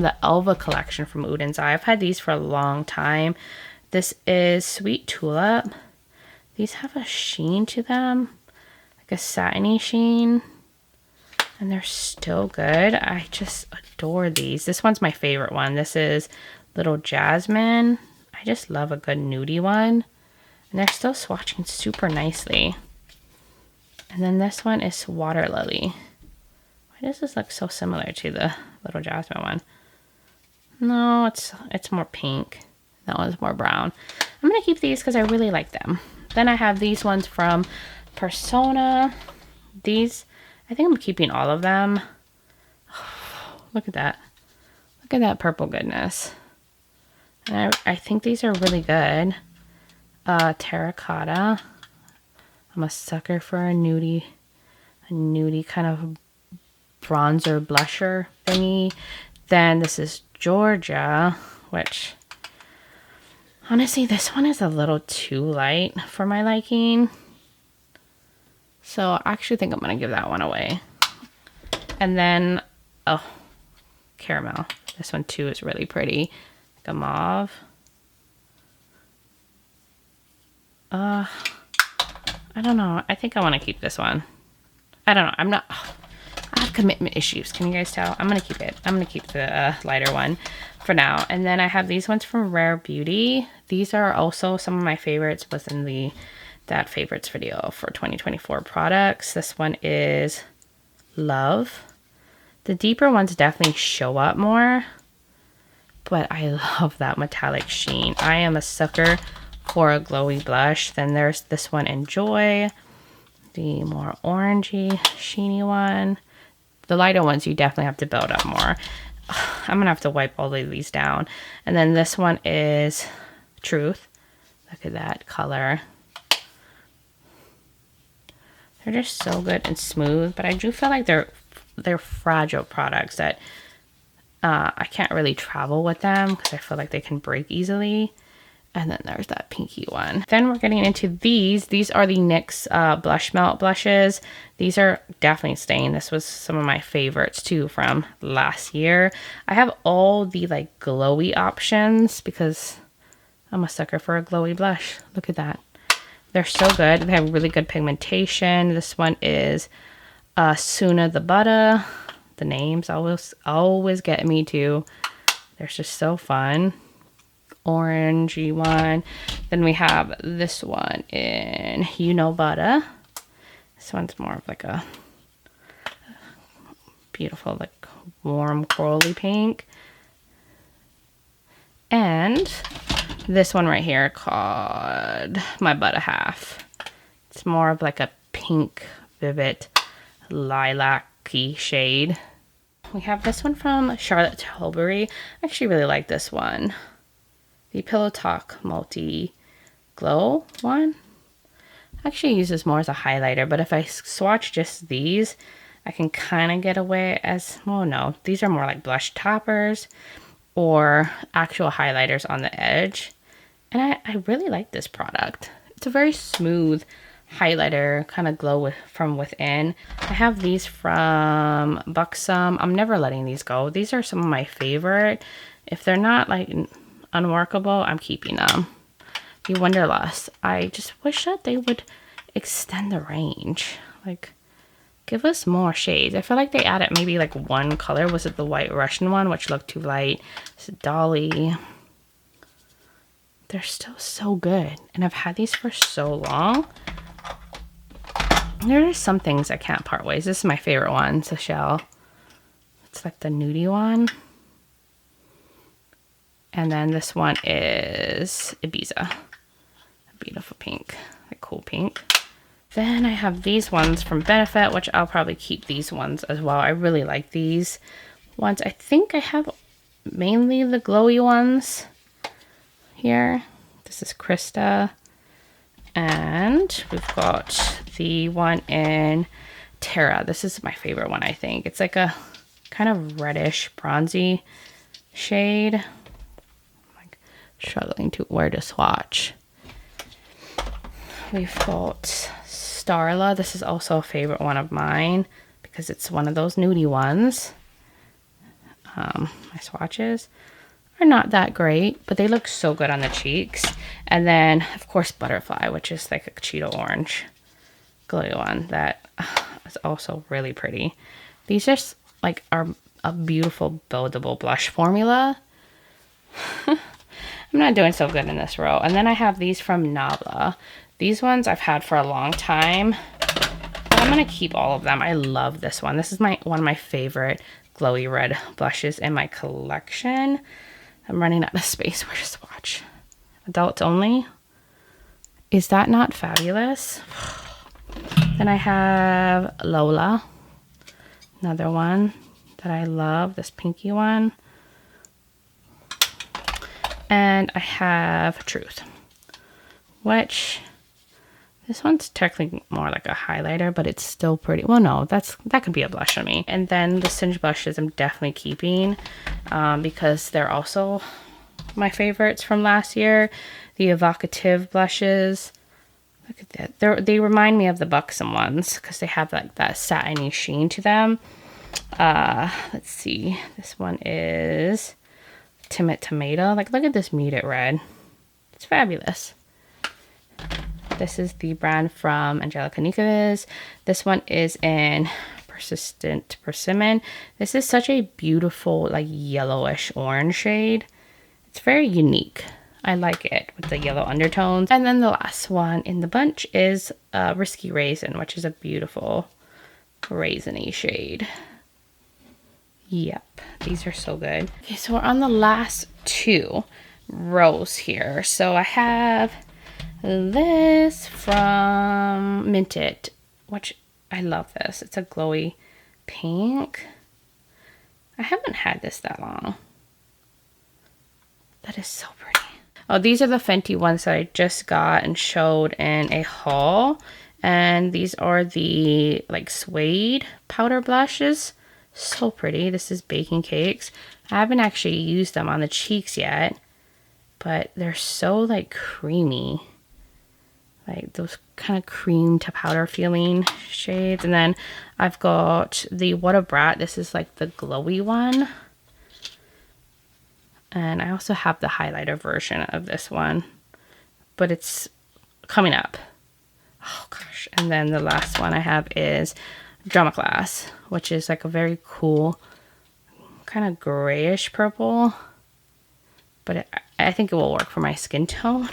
the Elva collection from Uden's Eye. I've had these for a long time. This is Sweet Tulip. These have a sheen to them, like a satiny sheen. And they're still good. I just adore these. This one's my favorite one. This is Little Jasmine. I just love a good nudie one. And they're still swatching super nicely. And then this one is Water Lily. Why does this look so similar to the Little Jasmine one? No, it's more pink. That one's more brown. I'm going to keep these because I really like them. Then I have these ones from Persona. These, I think I'm keeping all of them. Look at that. Look at that purple goodness. And I think these are really good. Terracotta. I'm a sucker for a nudie kind of bronzer blusher thingy. Then this is Georgia, which honestly, this one is a little too light for my liking. So I actually think I'm going to give that one away. And then, oh, caramel. This one too is really pretty. Like a mauve. I don't know. I think I want to keep this one. I don't know. I have commitment issues. Can you guys tell? I'm going to keep it. I'm going to keep the lighter one for now. And then I have these ones from Rare Beauty. These are also some of my favorites within that favorites video for 2024 products. This one is Love. The deeper ones definitely show up more, but I love that metallic sheen. I am a sucker for a glowy blush. Then there's this one, Enjoy, the more orangey, sheeny one. The lighter ones you definitely have to build up more. I'm gonna have to wipe all of these down. And then this one is Truth. Look at that color. They're just so good and smooth, but I do feel like they're fragile products that I can't really travel with them because I feel like they can break easily. And then there's that pinky one. Then we're getting into these. These are the NYX Blush Melt blushes. These are definitely staying. This was some of my favorites too from last year. I have all the like glowy options because I'm a sucker for a glowy blush. Look at that. They're so good. They have really good pigmentation. This one is Suna the Butter. The names always get me too. They're just so fun. Orangey one. Then we have this one in You Know Butter. This one's more of like a beautiful, like warm corally pink. And this one right here called My Butter Half. It's more of like a pink, vivid, lilac-y shade. We have this one from Charlotte Tilbury. I actually really like this one. The Pillow Talk Multi Glow one. I actually use this more as a highlighter, but if I swatch just these, I can kind of get away as, well, no, these are more like blush toppers or actual highlighters on the edge. And I really like this product. It's a very smooth highlighter, kind of glow from within. I have these from Buxom. I'm never letting these go. These are some of my favorite. If they're not like unworkable, I'm keeping them. The Wonderlust. I just wish that they would extend the range. Like, give us more shades. I feel like they added maybe like one color. Was it the White Russian one, which looked too light? It's Dolly. They're still so good. And I've had these for so long. There are some things I can't part ways. This is my favorite one, Seychelles. It's like the nudie one. And then this one is Ibiza. A beautiful pink, a cool pink. Then I have these ones from Benefit, which I'll probably keep these ones as well. I really like these ones. I think I have mainly the glowy ones here. This is Krista. And we've got the one in Terra. This is my favorite one, I think. It's like a kind of reddish, bronzy shade. I'm like struggling to where to swatch. We've got Starla. This is also a favorite one of mine because it's one of those nudie ones. My swatches are not that great, but they look so good on the cheeks. And then, of course, Butterfly, which is like a Cheeto orange glowy one that is also really pretty. These just like are a beautiful buildable blush formula. I'm not doing so good in this row. And then I have these from Nabla. These ones I've had for a long time, but I'm gonna keep all of them. I love this one. This is one of my favorite glowy red blushes in my collection. I'm running out of space. Where's the swatch? Adults only. Is that not fabulous? Then I have Lola, another one that I love, this pinky one. And I have Truth, which this one's technically more like a highlighter, but it's still pretty. Well, no, that could be a blush on me. And then the Singe blushes I'm definitely keeping because they're also my favorites from last year. The evocative blushes. Look at that. They remind me of the Buxom ones because they have like that satiny sheen to them. Let's see. This one is Timid Tomato. Like, look at this muted red. It's fabulous. This is the brand from Angelica Nicoviz. This one is in Persistent Persimmon. This is such a beautiful, like, yellowish orange shade. It's very unique. I like it with the yellow undertones. And then the last one in the bunch is Risky Raisin, which is a beautiful raisiny shade. Yep, these are so good. Okay, so we're on the last two rows here. So I have this from Minted, which I love this. It's a glowy pink. I haven't had this that long. That is so pretty. Oh, these are the Fenty ones that I just got and showed in a haul. And these are the like suede powder blushes. So pretty. This is Baking Cakes. I haven't actually used them on the cheeks yet, but they're so like creamy. Like those kind of cream to powder feeling shades. And then I've got the What a Brat. This is like the glowy one. And I also have the highlighter version of this one, but it's coming up. Oh gosh. And then the last one I have is Drama Class, which is like a very cool kind of grayish purple, but I think it will work for my skin tone.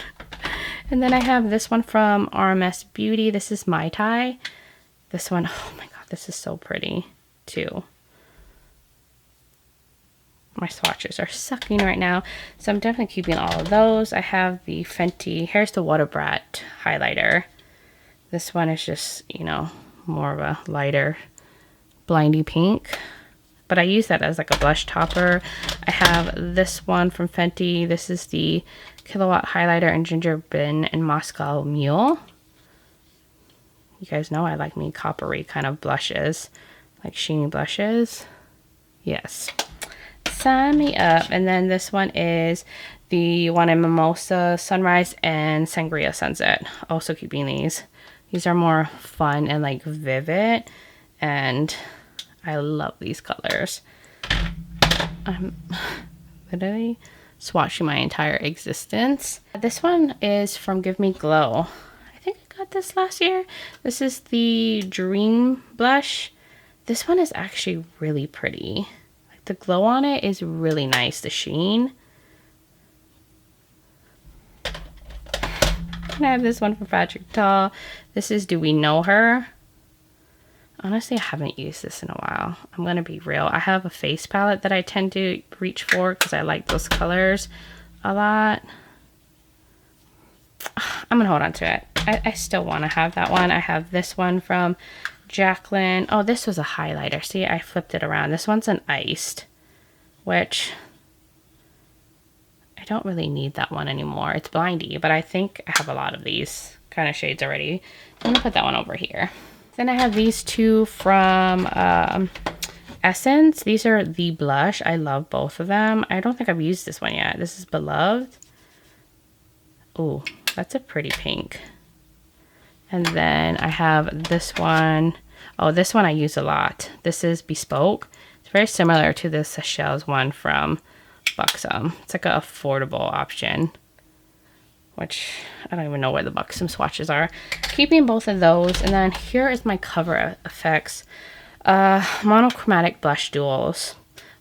And then I have this one from RMS Beauty. This is Mai Tai. This one, oh my god, this is so pretty too. My swatches are sucking right now, so I'm definitely keeping all of those. I have the Fenty, here's the What a Brat highlighter. This one is just, you know, more of a lighter blindy pink, but I use that as like a blush topper. I have this one from Fenty. This is the Kilowatt highlighter in Ginger Bin and Moscow Mule. You guys know I like me coppery kind of blushes, like sheeny blushes. Yes. Sign me up. And then this one is the one in Mimosa Sunrise and Sangria Sunset. Also keeping these. These are more fun and like vivid, and I love these colors. I'm literally swatching my entire existence. This one is from Give Me Glow. I think I got this last year. This is the Dream Blush. This one is actually really pretty. The glow on it is really nice, the sheen. And I have this one from Patrick Ta. This is Do We Know Her? Honestly, I haven't used this in a while. I'm going to be real. I have a face palette that I tend to reach for because I like those colors a lot. I'm going to hold on to it. I still want to have that one. I have this one from Jacqueline. Oh, this was a highlighter. See, I flipped it around. This one's an iced, which I don't really need that one anymore. It's blindy, but I think I have a lot of these kind of shades already. I'm gonna put that one over here. Then I have these two from Essence. These are the blush. I love both of them. I don't think I've used this one yet. This is Beloved. Oh, that's a pretty pink. And then I have this one. Oh, this one I use a lot. This is Bespoke. It's very similar to the Seychelles one from Buxom. It's like an affordable option, which I don't even know where the Buxom swatches are. Keeping both of those. And then here is my Cover FX Monochromatic blush duals.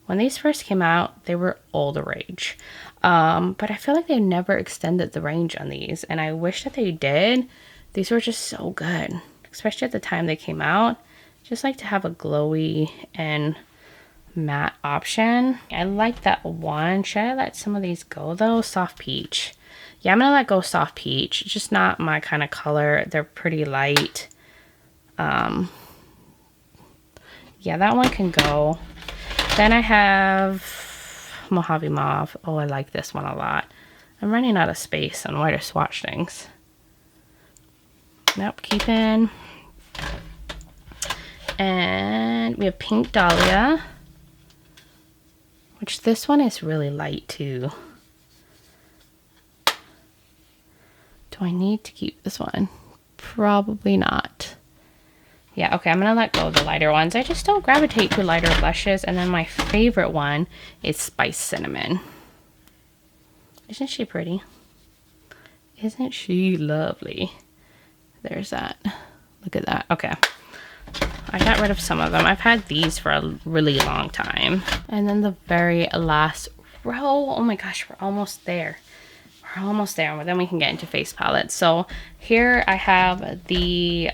When these first came out, they were all the rage. But I feel like they never extended the range on these, and I wish that they did. These were just so good, especially at the time they came out. Just like to have a glowy and matte option. I like that one. Should I let some of these go though? Soft peach. Yeah, I'm gonna let go soft peach. Just not my kind of color. They're pretty light. Yeah, that one can go. Then I have Mojave Mauve. Oh, I like this one a lot. I'm running out of space on where to swatch things. Nope, keep in. And we have Pink Dahlia, which this one is really light too. Do I need to keep this one? Probably not. Yeah, okay, I'm gonna let go of the lighter ones. I just don't gravitate to lighter blushes. And then my favorite one is Spice Cinnamon. Isn't she pretty? Isn't she lovely? There's that. Look at that. Okay. I got rid of some of them. I've had these for a really long time. And then the very last row. Oh my gosh, we're almost there. We're almost there. Well, then we can get into face palettes. So here I have the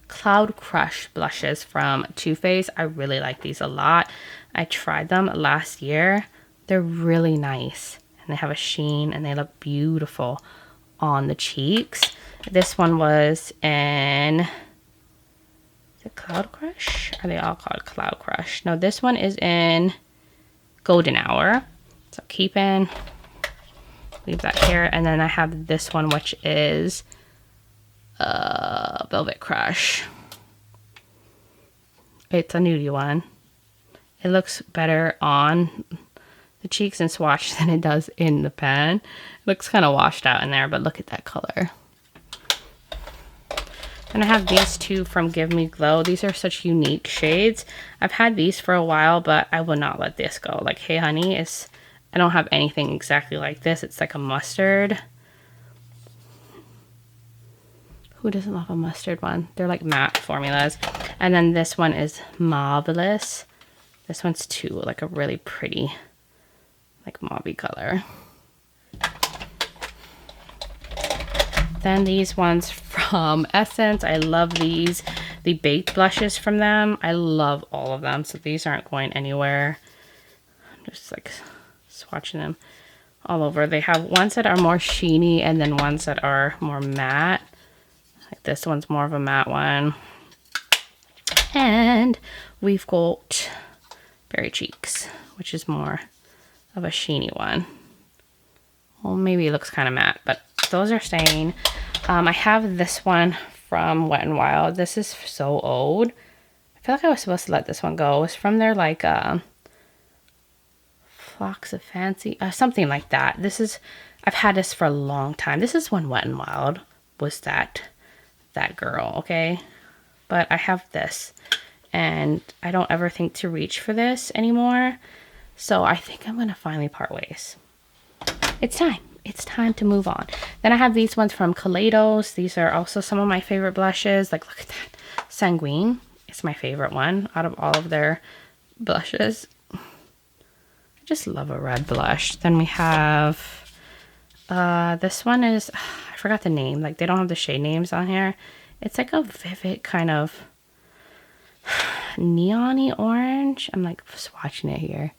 Cloud Crush blushes from Too Faced. I really like these a lot. I tried them last year. They're really nice. And they have a sheen and they look beautiful on the cheeks. This one was in... Is it Cloud Crush? Are they all called Cloud Crush? No, this one is in Golden Hour. So keep in. Leave that here. And then I have this one, which is Velvet Crush. It's a nudie one. It looks better on the cheeks and swatch than it does in the pan. It looks kind of washed out in there, but look at that color. And I have these two from Give Me Glow. These are such unique shades. I've had these for a while, but I will not let this go. Like Hey Honey is, I don't have anything exactly like this. It's like a mustard. Who doesn't love a mustard one? They're like matte formulas. And then this one is Marvelous. This one's too, like a really pretty, like mauve color. Then these ones from Essence. I love these. The baked blushes from them. I love all of them. So these aren't going anywhere. I'm just like swatching them all over. They have ones that are more sheeny and then ones that are more matte. Like this one's more of a matte one. And we've got Berry Cheeks, which is more of a sheeny one. Well, maybe it looks kind of matte, but those are staying. I have this one from Wet n Wild. This is so old. I feel like I was supposed to let this one go. It's from their like Flocks of Fancy, something like that. This is, I've had this for a long time. This is when Wet n Wild was that girl, okay? But I have this and I don't ever think to reach for this anymore. So I think I'm gonna finally part ways. It's time. It's time to move on. Then I have these ones from Kaleidos. These are also some of my favorite blushes. Like, look at that. Sanguine is my favorite one out of all of their blushes. I just love a red blush. Then we have, this one is, I forgot the name. Like, they don't have the shade names on here. It's like a vivid kind of neon-y orange. I'm like swatching it here.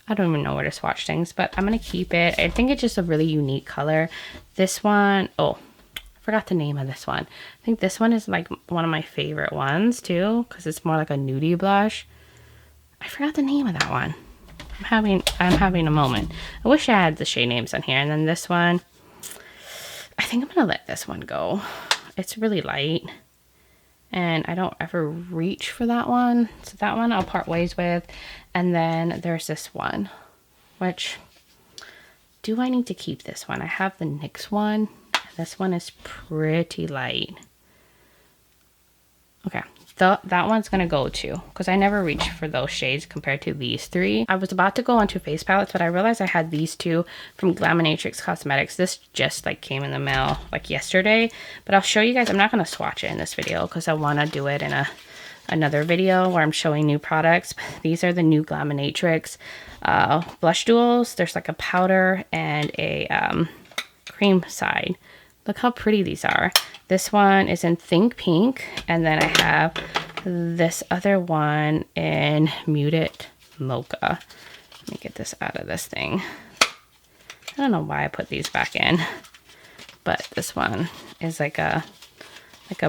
I don't even know where to swatch things, but I'm going to keep it. I think it's just a really unique color. This one, oh, I forgot the name of this one. I think this one is like one of my favorite ones too, because it's more like a nudie blush. I forgot the name of that one. I'm having a moment. I wish I had the shade names on here. And then this one, I think I'm going to let this one go. It's really light. And I don't ever reach for that one. So that one I'll part ways with. And then there's this one, which, do I need to keep this one? I have the NYX one. This one is pretty light. Okay, that one's gonna go too, because I never reach for those shades compared to these three. I was about to go onto face palettes, but I realized I had these two from Adept Cosmetics. This just like came in the mail like yesterday, but I'll show you guys. I'm not gonna swatch it in this video because I want to do it in a another video where I'm showing new products. These are the new Glaminatrix blush duals. There's like a powder and a cream side. Look how pretty these are. This one is in Think Pink, and then I have this other one in Muted Mocha. Let me get this out of this thing. I don't know why I put these back in, but this one is like a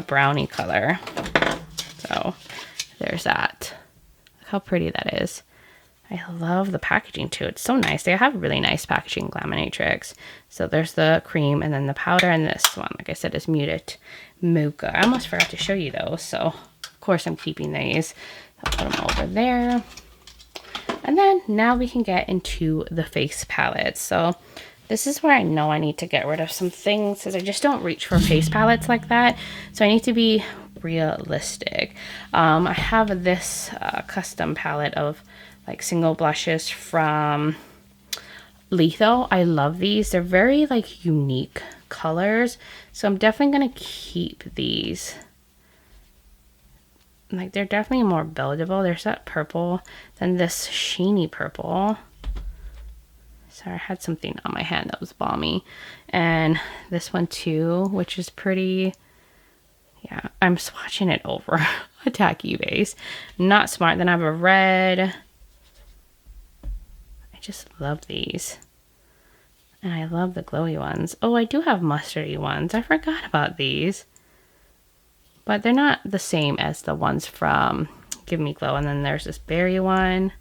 brownie color. So there's that. Look how pretty that is. I love the packaging too. It's so nice. They have really nice packaging, Glaminatrix. So there's the cream and then the powder, and this one, like I said, is Muted Mocha. I almost forgot to show you those. So of course I'm keeping these. I'll put them over there. And then now we can get into the face palettes. So this is where I know I need to get rid of some things because I just don't reach for face palettes like that. So I need to be realistic. I have this custom palette of like single blushes from Letho. I love these. They're very like unique colors. So I'm definitely going to keep these. Like they're definitely more buildable. There's that purple, then this sheeny purple. Sorry, I had something on my hand that was balmy. And this one too, which is pretty. Yeah, I'm swatching it over a tacky base. Not smart. Then I have a red. I just love these. And I love the glowy ones. Oh, I do have mustardy ones. I forgot about these. But they're not the same as the ones from Give Me Glow. And then there's this berry one.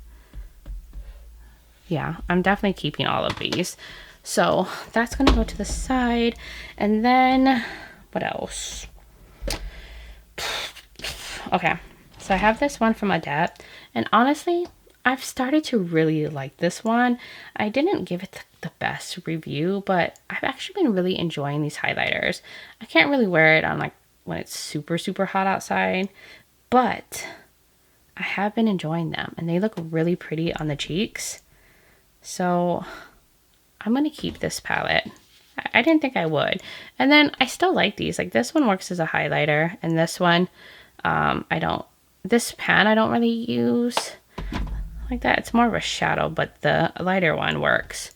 Yeah, I'm definitely keeping all of these. So that's going to go to the side. And then what else? Okay, so I have this one from Adept. And honestly, I've started to really like this one. I didn't give it the best review, but I've actually been really enjoying these highlighters. I can't really wear it on like when it's super, super hot outside, but I have been enjoying them and they look really pretty on the cheeks. So I'm going to keep this palette. I didn't think I would. And then I still like these. Like this one works as a highlighter, and this one, this pan I don't really use like that. It's more of a shadow, but the lighter one works.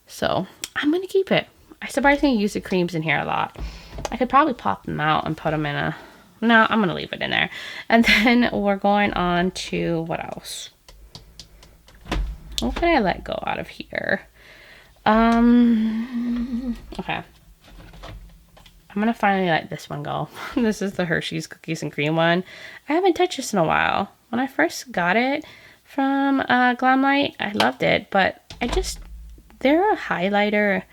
So I'm going to keep it. I surprisingly use the creams in here a lot. I could probably pop them out and put them in a... No, I'm going to leave it in there. And then we're going on to what else? What can I let go out of here? Okay. I'm going to finally let this one go. This is the Hershey's Cookies and Cream one. I haven't touched this in a while. When I first got it from Glamlight, I loved it. But they're a highlighter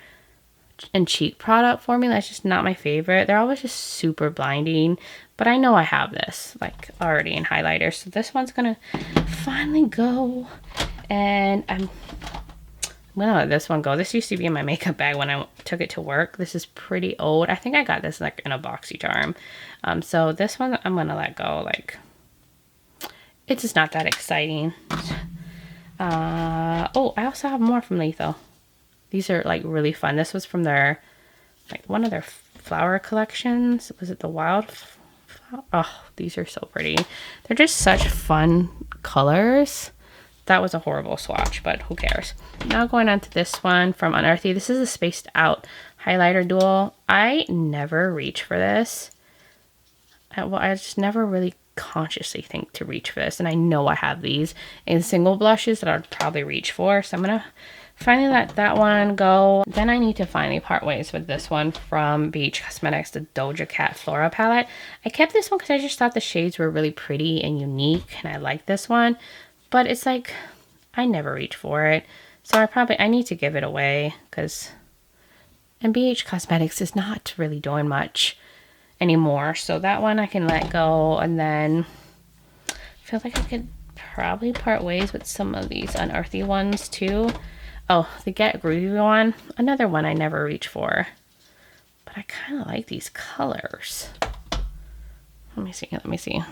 and cheek product formula. It's just not my favorite. They're always just super blinding, but I know I have this like already in highlighter, so this one's gonna finally go, and I'm gonna let this one go. This used to be in my makeup bag when I took it to work. This is pretty old. I think I got this like in a BoxyCharm. So this one I'm gonna let go. Like it's just not that exciting. Oh, I also have more from Letho. These are like really fun. This was from their, like one of their flower collections. Was it the wild flower? Oh, these are so pretty. They're just such fun colors. That was a horrible swatch, but who cares? Now going on to this one from Unearthly. This is a spaced out highlighter dual. I never reach for this. Well, I just never really consciously think to reach for this. And I know I have these in single blushes that I'd probably reach for. So I'm going to finally let that one go. Then I need to finally part ways with this one from Beaute Cosmetics, the Doja Cat Flora palette. I kept this one because I just thought the shades were really pretty and unique, and I like this one. But it's like, I never reach for it. So I need to give it away because, and Beaute Cosmetics is not really doing much anymore. So that one I can let go, and then I feel like I could probably part ways with some of these Unearthly ones too. Oh, the Get Groovy one, another one I never reach for. But I kind of like these colors. Let me see.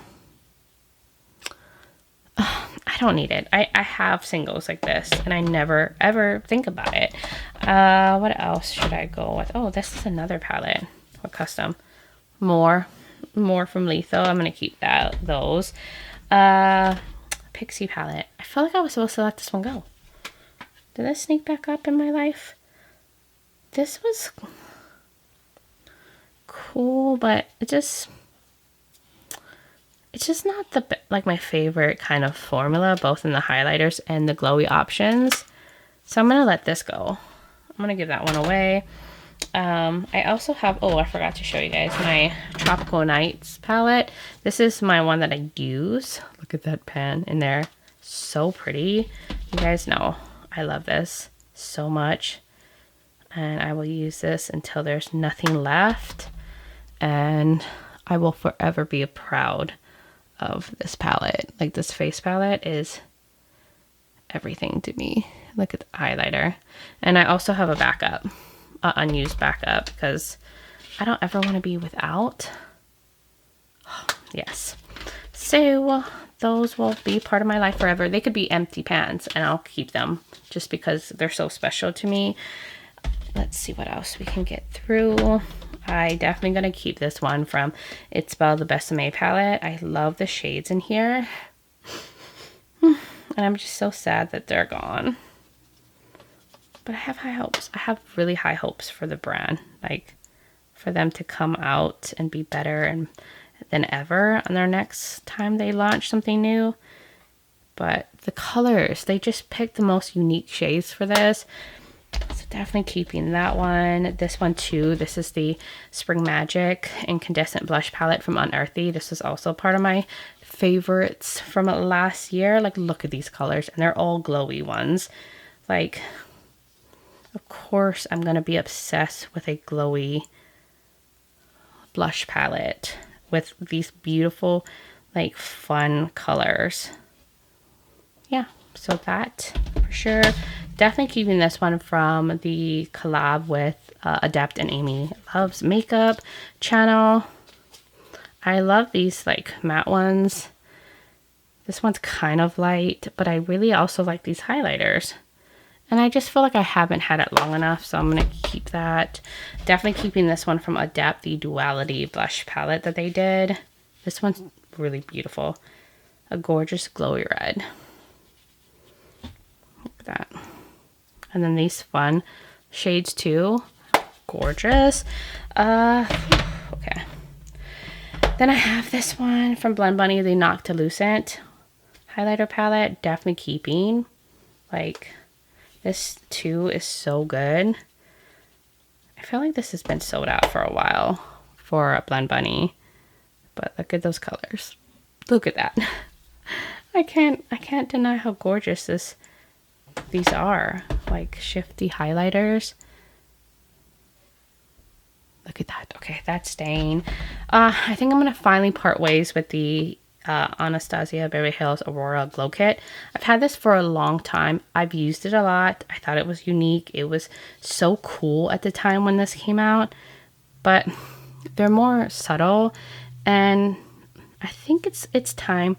I don't need it. I have singles like this, and I never, ever think about it. What else should I go with? Oh, this is another palette. Or custom. More. more from Letho. I'm going to keep those. Pixie palette. I feel like I was supposed to let this one go. Did this sneak back up in my life? This was cool, but it's just not like my favorite kind of formula, both in the highlighters and the glowy options. So I'm going to let this go. I'm going to give that one away. I also have, oh, I forgot to show you guys my Tropical Nights palette. This is my one that I use. Look at that pan in there. So pretty. You guys know I love this so much. And I will use this until there's nothing left. And I will forever be proud of this palette. Like, this face palette is everything to me. Look at the highlighter. And I also have a backup. Unused backup, because I don't ever want to be without. Yes, so those will be part of my life forever. They could be empty pans and I'll keep them just because they're so special to me. Let's see what else we can get through. I definitely gonna keep this one from It's Belle the Besame palette. I love the shades in here, and I'm just so sad that they're gone. But I have high hopes. I have really high hopes for the brand, like for them to come out and be better than ever on their next time they launch something new. But the colors, they just picked the most unique shades for this. So definitely keeping that one. This one too. This is the Spring Magic Incandescent Blush Palette from Unearthly. This is also part of my favorites from last year. Like, look at these colors, and they're all glowy ones. Like, of course, I'm going to be obsessed with a glowy blush palette with these beautiful, like, fun colors. Yeah, so that for sure. Definitely keeping this one from the collab with Adept and Amy Loves Makeup channel. I love these, like, matte ones. This one's kind of light, but I really also like these highlighters. And I just feel like I haven't had it long enough, so I'm going to keep that. Definitely keeping this one from Adept, the Duality blush palette that they did. This one's really beautiful. A gorgeous glowy red. Look at that. And then these fun shades too. Gorgeous. Okay. Then I have this one from Blend Bunny, the Noctilucent highlighter palette. Definitely keeping. Like, this too is so good. I feel like this has been sold out for a while for Blend Bunny, but look at those colors. Look at that. I can't deny how gorgeous these are. Like, shifty highlighters. Look at that. Okay, that's staying. I think I'm gonna finally part ways with the Anastasia Beverly Hills Aurora Glow Kit. I've had this for a long time. I've used it a lot. I thought it was unique. It was so cool at the time when this came out, but they're more subtle, and I think it's time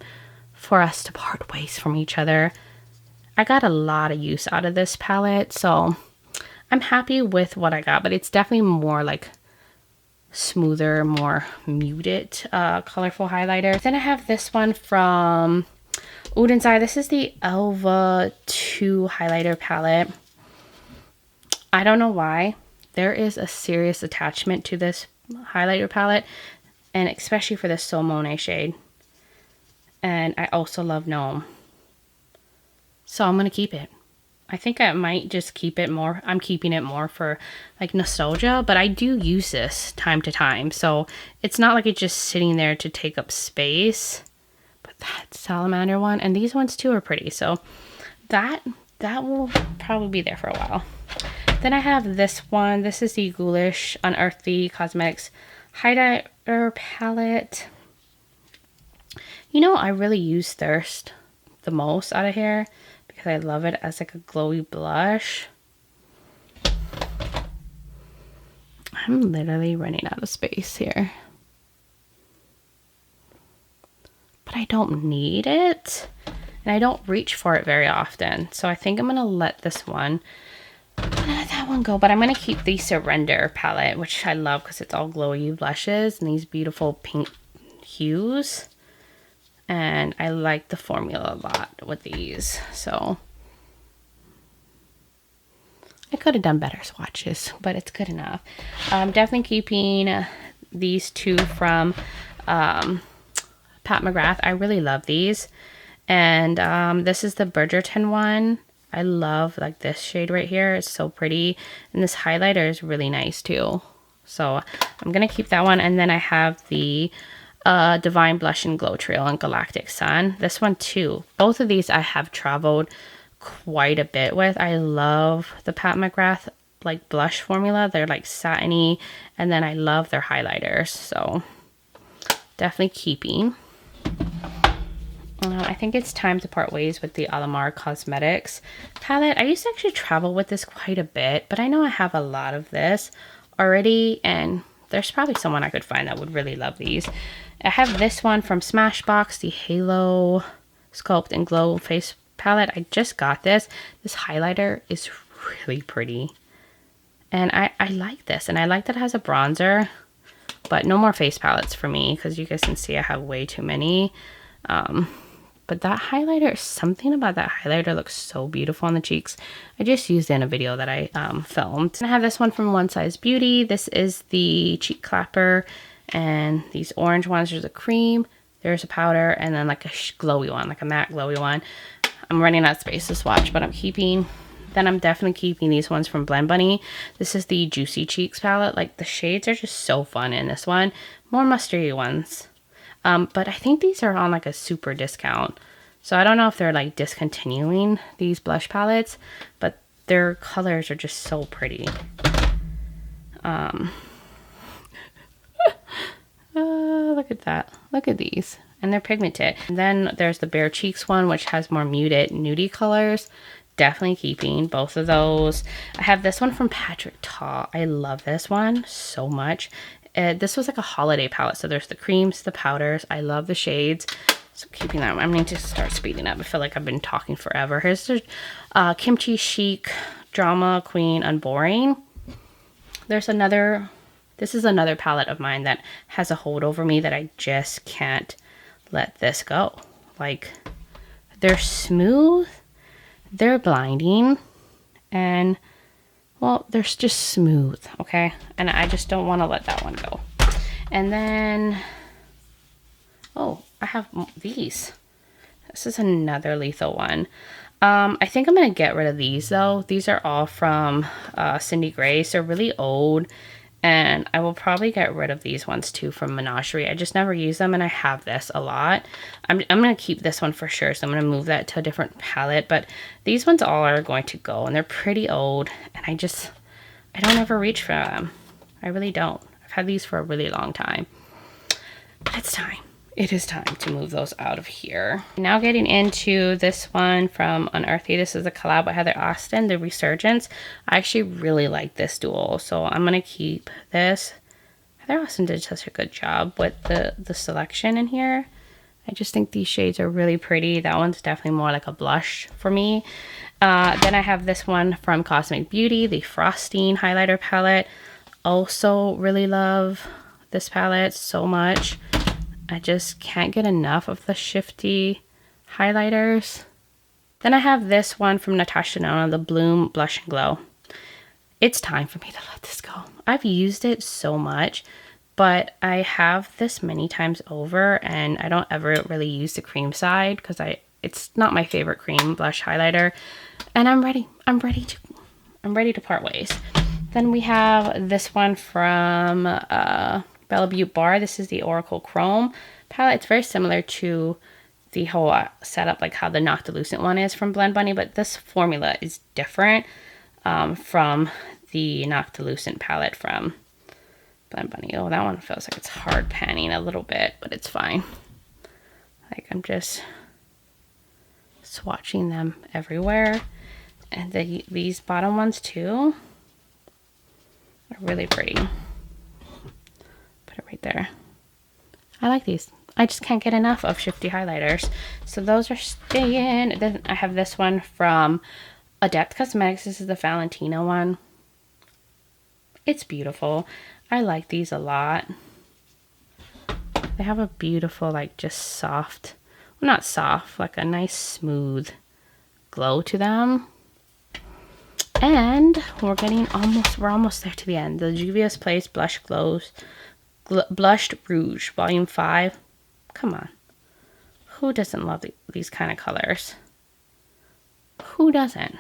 for us to part ways from each other. I got a lot of use out of this palette, so I'm happy with what I got, but it's definitely more like smoother, more muted, colorful highlighter. Then I have this one from Oden's Eye. This is the Elva 2 highlighter palette. I don't know why. There is a serious attachment to this highlighter palette, and especially for this Soul Monet shade. And I also love Gnome. So I'm going to keep it. I think I might just keep it more. I'm keeping it more for like nostalgia, but I do use this time to time. So it's not like it's just sitting there to take up space. But that salamander one, and these ones too are pretty. So that will probably be there for a while. Then I have this one. This is the Ghoulish Unearthly Cosmetics highlighter palette. You know, I really use Thirst the most out of here, because I love it as like a glowy blush. I'm literally running out of space here. But I don't need it, and I don't reach for it very often. So I think I'm gonna let this one, that long ago, but I'm going to keep the Surrender palette, which I love because it's all glowy blushes and these beautiful pink hues. And I like the formula a lot with these, so I could have done better swatches, but it's good enough. I'm definitely keeping these two from Pat McGrath. I really love these. And this is the Bridgerton one. I love like this shade right here. It's so pretty. And this highlighter is really nice too. So I'm going to keep that one. And then I have the Divine Blush and Glow Trail and Galactic Sun. This one too. Both of these I have traveled quite a bit with. I love the Pat McGrath like blush formula. They're like satiny, and then I love their highlighters, so definitely keeping. I think it's time to part ways with the Adept Cosmetics palette. I used to actually travel with this quite a bit, but I know I have a lot of this already, and there's probably someone I could find that would really love these. I have this one from Smashbox, the Halo Sculpt and Glow Face palette. I just got this. This highlighter is really pretty. And I like this. And I like that it has a bronzer. But no more face palettes for me, because you guys can see I have way too many. But that highlighter, something about that highlighter looks so beautiful on the cheeks. I just used it in a video that I filmed. And I have this one from One Size Beauty. This is the cheek clapper. And these orange ones, there's a cream, there's a powder, and then like a glowy one, like a matte glowy one. I'm running out of space to swatch, but I'm keeping. Then I'm definitely keeping these ones from Blend Bunny. This is the Juicy Cheeks palette. Like the shades are just so fun in this one. More mustardy ones. But I think these are on like a super discount. So I don't know if they're like discontinuing these blush palettes, but their colors are just so pretty. Look at that. Look at these. And they're pigmented. And then there's the Bare Cheeks one, which has more muted nudie colors. Definitely keeping both of those. I have this one from Patrick Ta. I love this one so much. This was like a holiday palette. So there's the creams, the powders. I love the shades. So keeping that one. I'm going to start speeding up. I feel like I've been talking forever. Here's the Kimchi Chic Drama Queen Unboring. There's another. This is another palette of mine that has a hold over me that I just can't let this go. Like, they're smooth, they're blinding, and well, they're just smooth, okay? And I just don't want to let that one go. And then, oh, I have these. This is another lethal one. I think I'm gonna get rid of these though. These are all from Cindy Grace. They're really old. And I will probably get rid of these ones too from Menagerie. I just never use them, and I have this a lot. I'm going to keep this one for sure, so I'm going to move that to a different palette. But these ones all are going to go, and they're pretty old. And I don't ever reach for them. I really don't. I've had these for a really long time. But it's time. It is time to move those out of here. Now getting into this one from Unearthly. This is a collab with Heather Austin, the Resurgence. I actually really like this duo, so I'm going to keep this. Heather Austin did such a good job with the selection in here. I just think these shades are really pretty. That one's definitely more like a blush for me. Then I have this one from Cosmic Beauty, the Frosting Highlighter Palette. Also really love this palette so much. I just can't get enough of the shifty highlighters. Then I have this one from Natasha Denona, the Bloom Blush and Glow. It's time for me to let this go. I've used it so much, but I have this many times over, and I don't ever really use the cream side because it's not my favorite cream blush highlighter. And I'm ready to part ways. Then we have this one from Beaute Bar. This is the Oracle Chrome palette. It's very similar to the whole setup, like how the Noctilucent one is from Blend Bunny, but this formula is different from the Noctilucent palette from Blend Bunny. Oh, that one feels like it's hard panning a little bit, but it's fine. Like, I'm just swatching them everywhere. And these bottom ones too are really pretty. Put it right there. I like these. I just can't get enough of shifty highlighters. So those are staying. Then I have this one from Adept Cosmetics. This is the Valentina one. It's beautiful. I like these a lot. They have a beautiful, like, just soft, well, not soft, like a nice smooth glow to them. And we're almost there to the end. The Juvia's Place Blush Glows Blushed Rouge Volume 5. Come on. Who doesn't love these kind of colors? Who doesn't?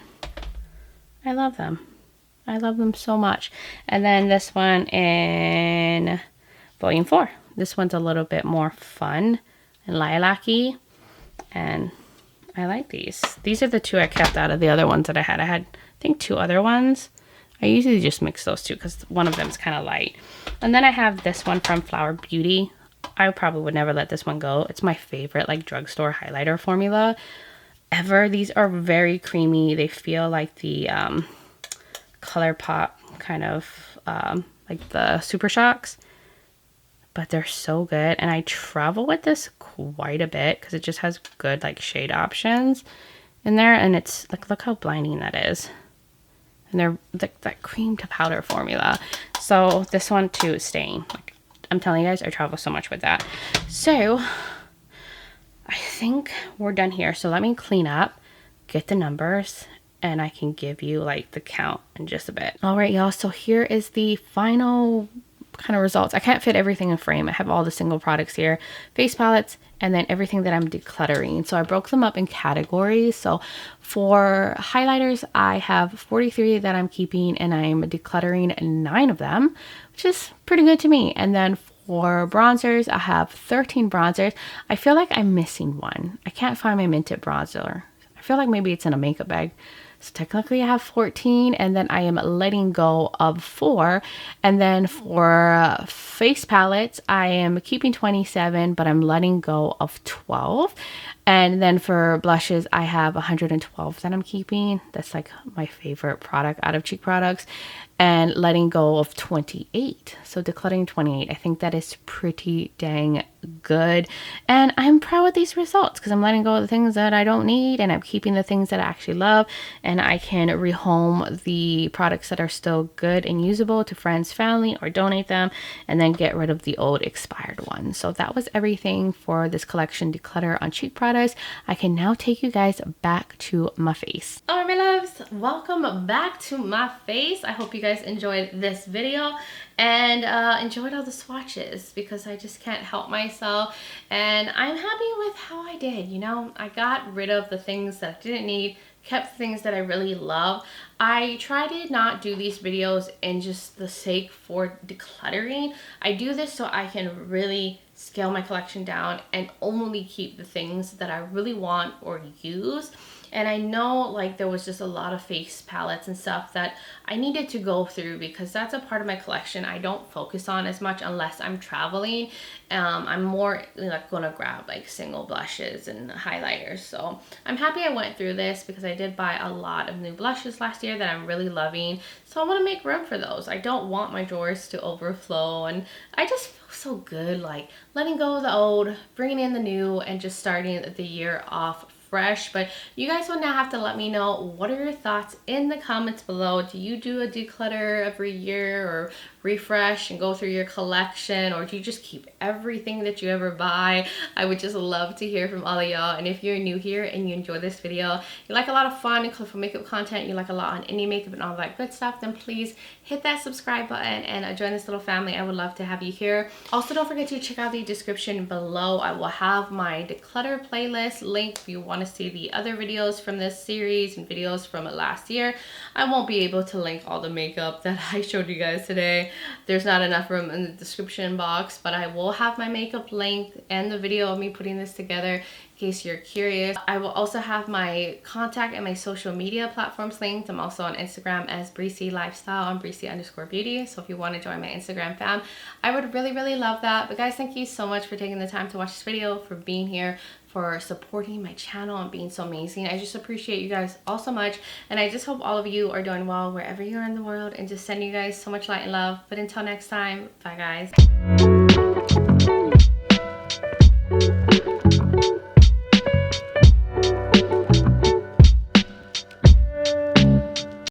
I love them. I love them so much. And then this one in Volume 4. This one's a little bit more fun and lilac-y. And I like these. These are the two I kept out of the other ones that I had. I had, I think, 2 other ones. I usually just mix those 2 because one of them is kind of light. And then I have this one from Flower Beauty. I probably would never let this one go. It's my favorite, like, drugstore highlighter formula ever. These are very creamy. They feel like the ColourPop kind of, like the Super Shocks. But they're so good. And I travel with this quite a bit because it just has good, like, shade options in there. And it's, like, look how blinding that is. And they're like that cream to powder formula. So this one too is staying. Like, I'm telling you guys, I travel so much with that. So I think we're done here. So let me clean up, get the numbers, and I can give you like the count in just a bit. All right, y'all. So here is the final kind of results. I can't fit everything in frame. I have all the single products here, face palettes, and then everything that I'm decluttering. So I broke them up in categories. So for highlighters, I have 43 that I'm keeping, and I'm decluttering 9 of them, which is pretty good to me. And then for bronzers, I have 13 bronzers. I feel like I'm missing one. I can't find my Minted bronzer. I feel like maybe it's in a makeup bag. So technically I have 14, and then I am letting go of 4. And then for face palettes, I am keeping 27, but I'm letting go of 12. And then for blushes, I have 112 that I'm keeping. That's like my favorite product out of cheek products. And letting go of 28. So decluttering 28. I think that is pretty dang good. And I'm proud with these results because I'm letting go of the things that I don't need, and I'm keeping the things that I actually love. And I can rehome the products that are still good and usable to friends, family, or donate them, and then get rid of the old expired ones. So that was everything for this collection, Declutter on cheek products. I can now take you guys back to my face. All right, my loves, welcome back to my face. I hope you guys enjoyed this video and enjoyed all the swatches because I just can't help myself. And I'm happy with how I did. You know, I got rid of the things that I didn't need, kept things that I really love. I try to not do these videos in just the sake for decluttering. I do this so I can really scale my collection down and only keep the things that I really want or use. And I know like there was just a lot of face palettes and stuff that I needed to go through because that's a part of my collection I don't focus on as much unless I'm traveling. I'm more like gonna grab like single blushes and highlighters. So I'm happy I went through this because I did buy a lot of new blushes last year that I'm really loving. So I want to make room for those. I don't want my drawers to overflow, and I just feel so good like letting go of the old, bringing in the new, and just starting the year off fresh. But you guys will now have to let me know, what are your thoughts in the comments below? Do you do a declutter every year or refresh and go through your collection, or do you just keep everything that you ever buy? I would just love to hear from all of y'all. And if you're new here and you enjoy this video, you like a lot of fun and colorful makeup content, you like a lot on indie makeup and all that good stuff, then please hit that subscribe button and join this little family. I would love to have you here. Also, don't forget to check out the description below. I will have my declutter playlist link if you want to see the other videos from this series and videos from last year. I won't be able to link all the makeup that I showed you guys today. There's not enough room in the description box, but I will have my makeup link and the video of me putting this together in case you're curious. I will also have my contact and my social media platforms linked. I'm also on Instagram as Breezy Lifestyle on Breezy_beauty. So if you want to join my Instagram fam, I would really love that. But guys, thank you so much for taking the time to watch this video, for being here, for supporting my channel and being so amazing. I just appreciate you guys all so much, and I just hope all of you are doing well wherever you are in the world, and just sending you guys so much light and love. But until next time, bye guys.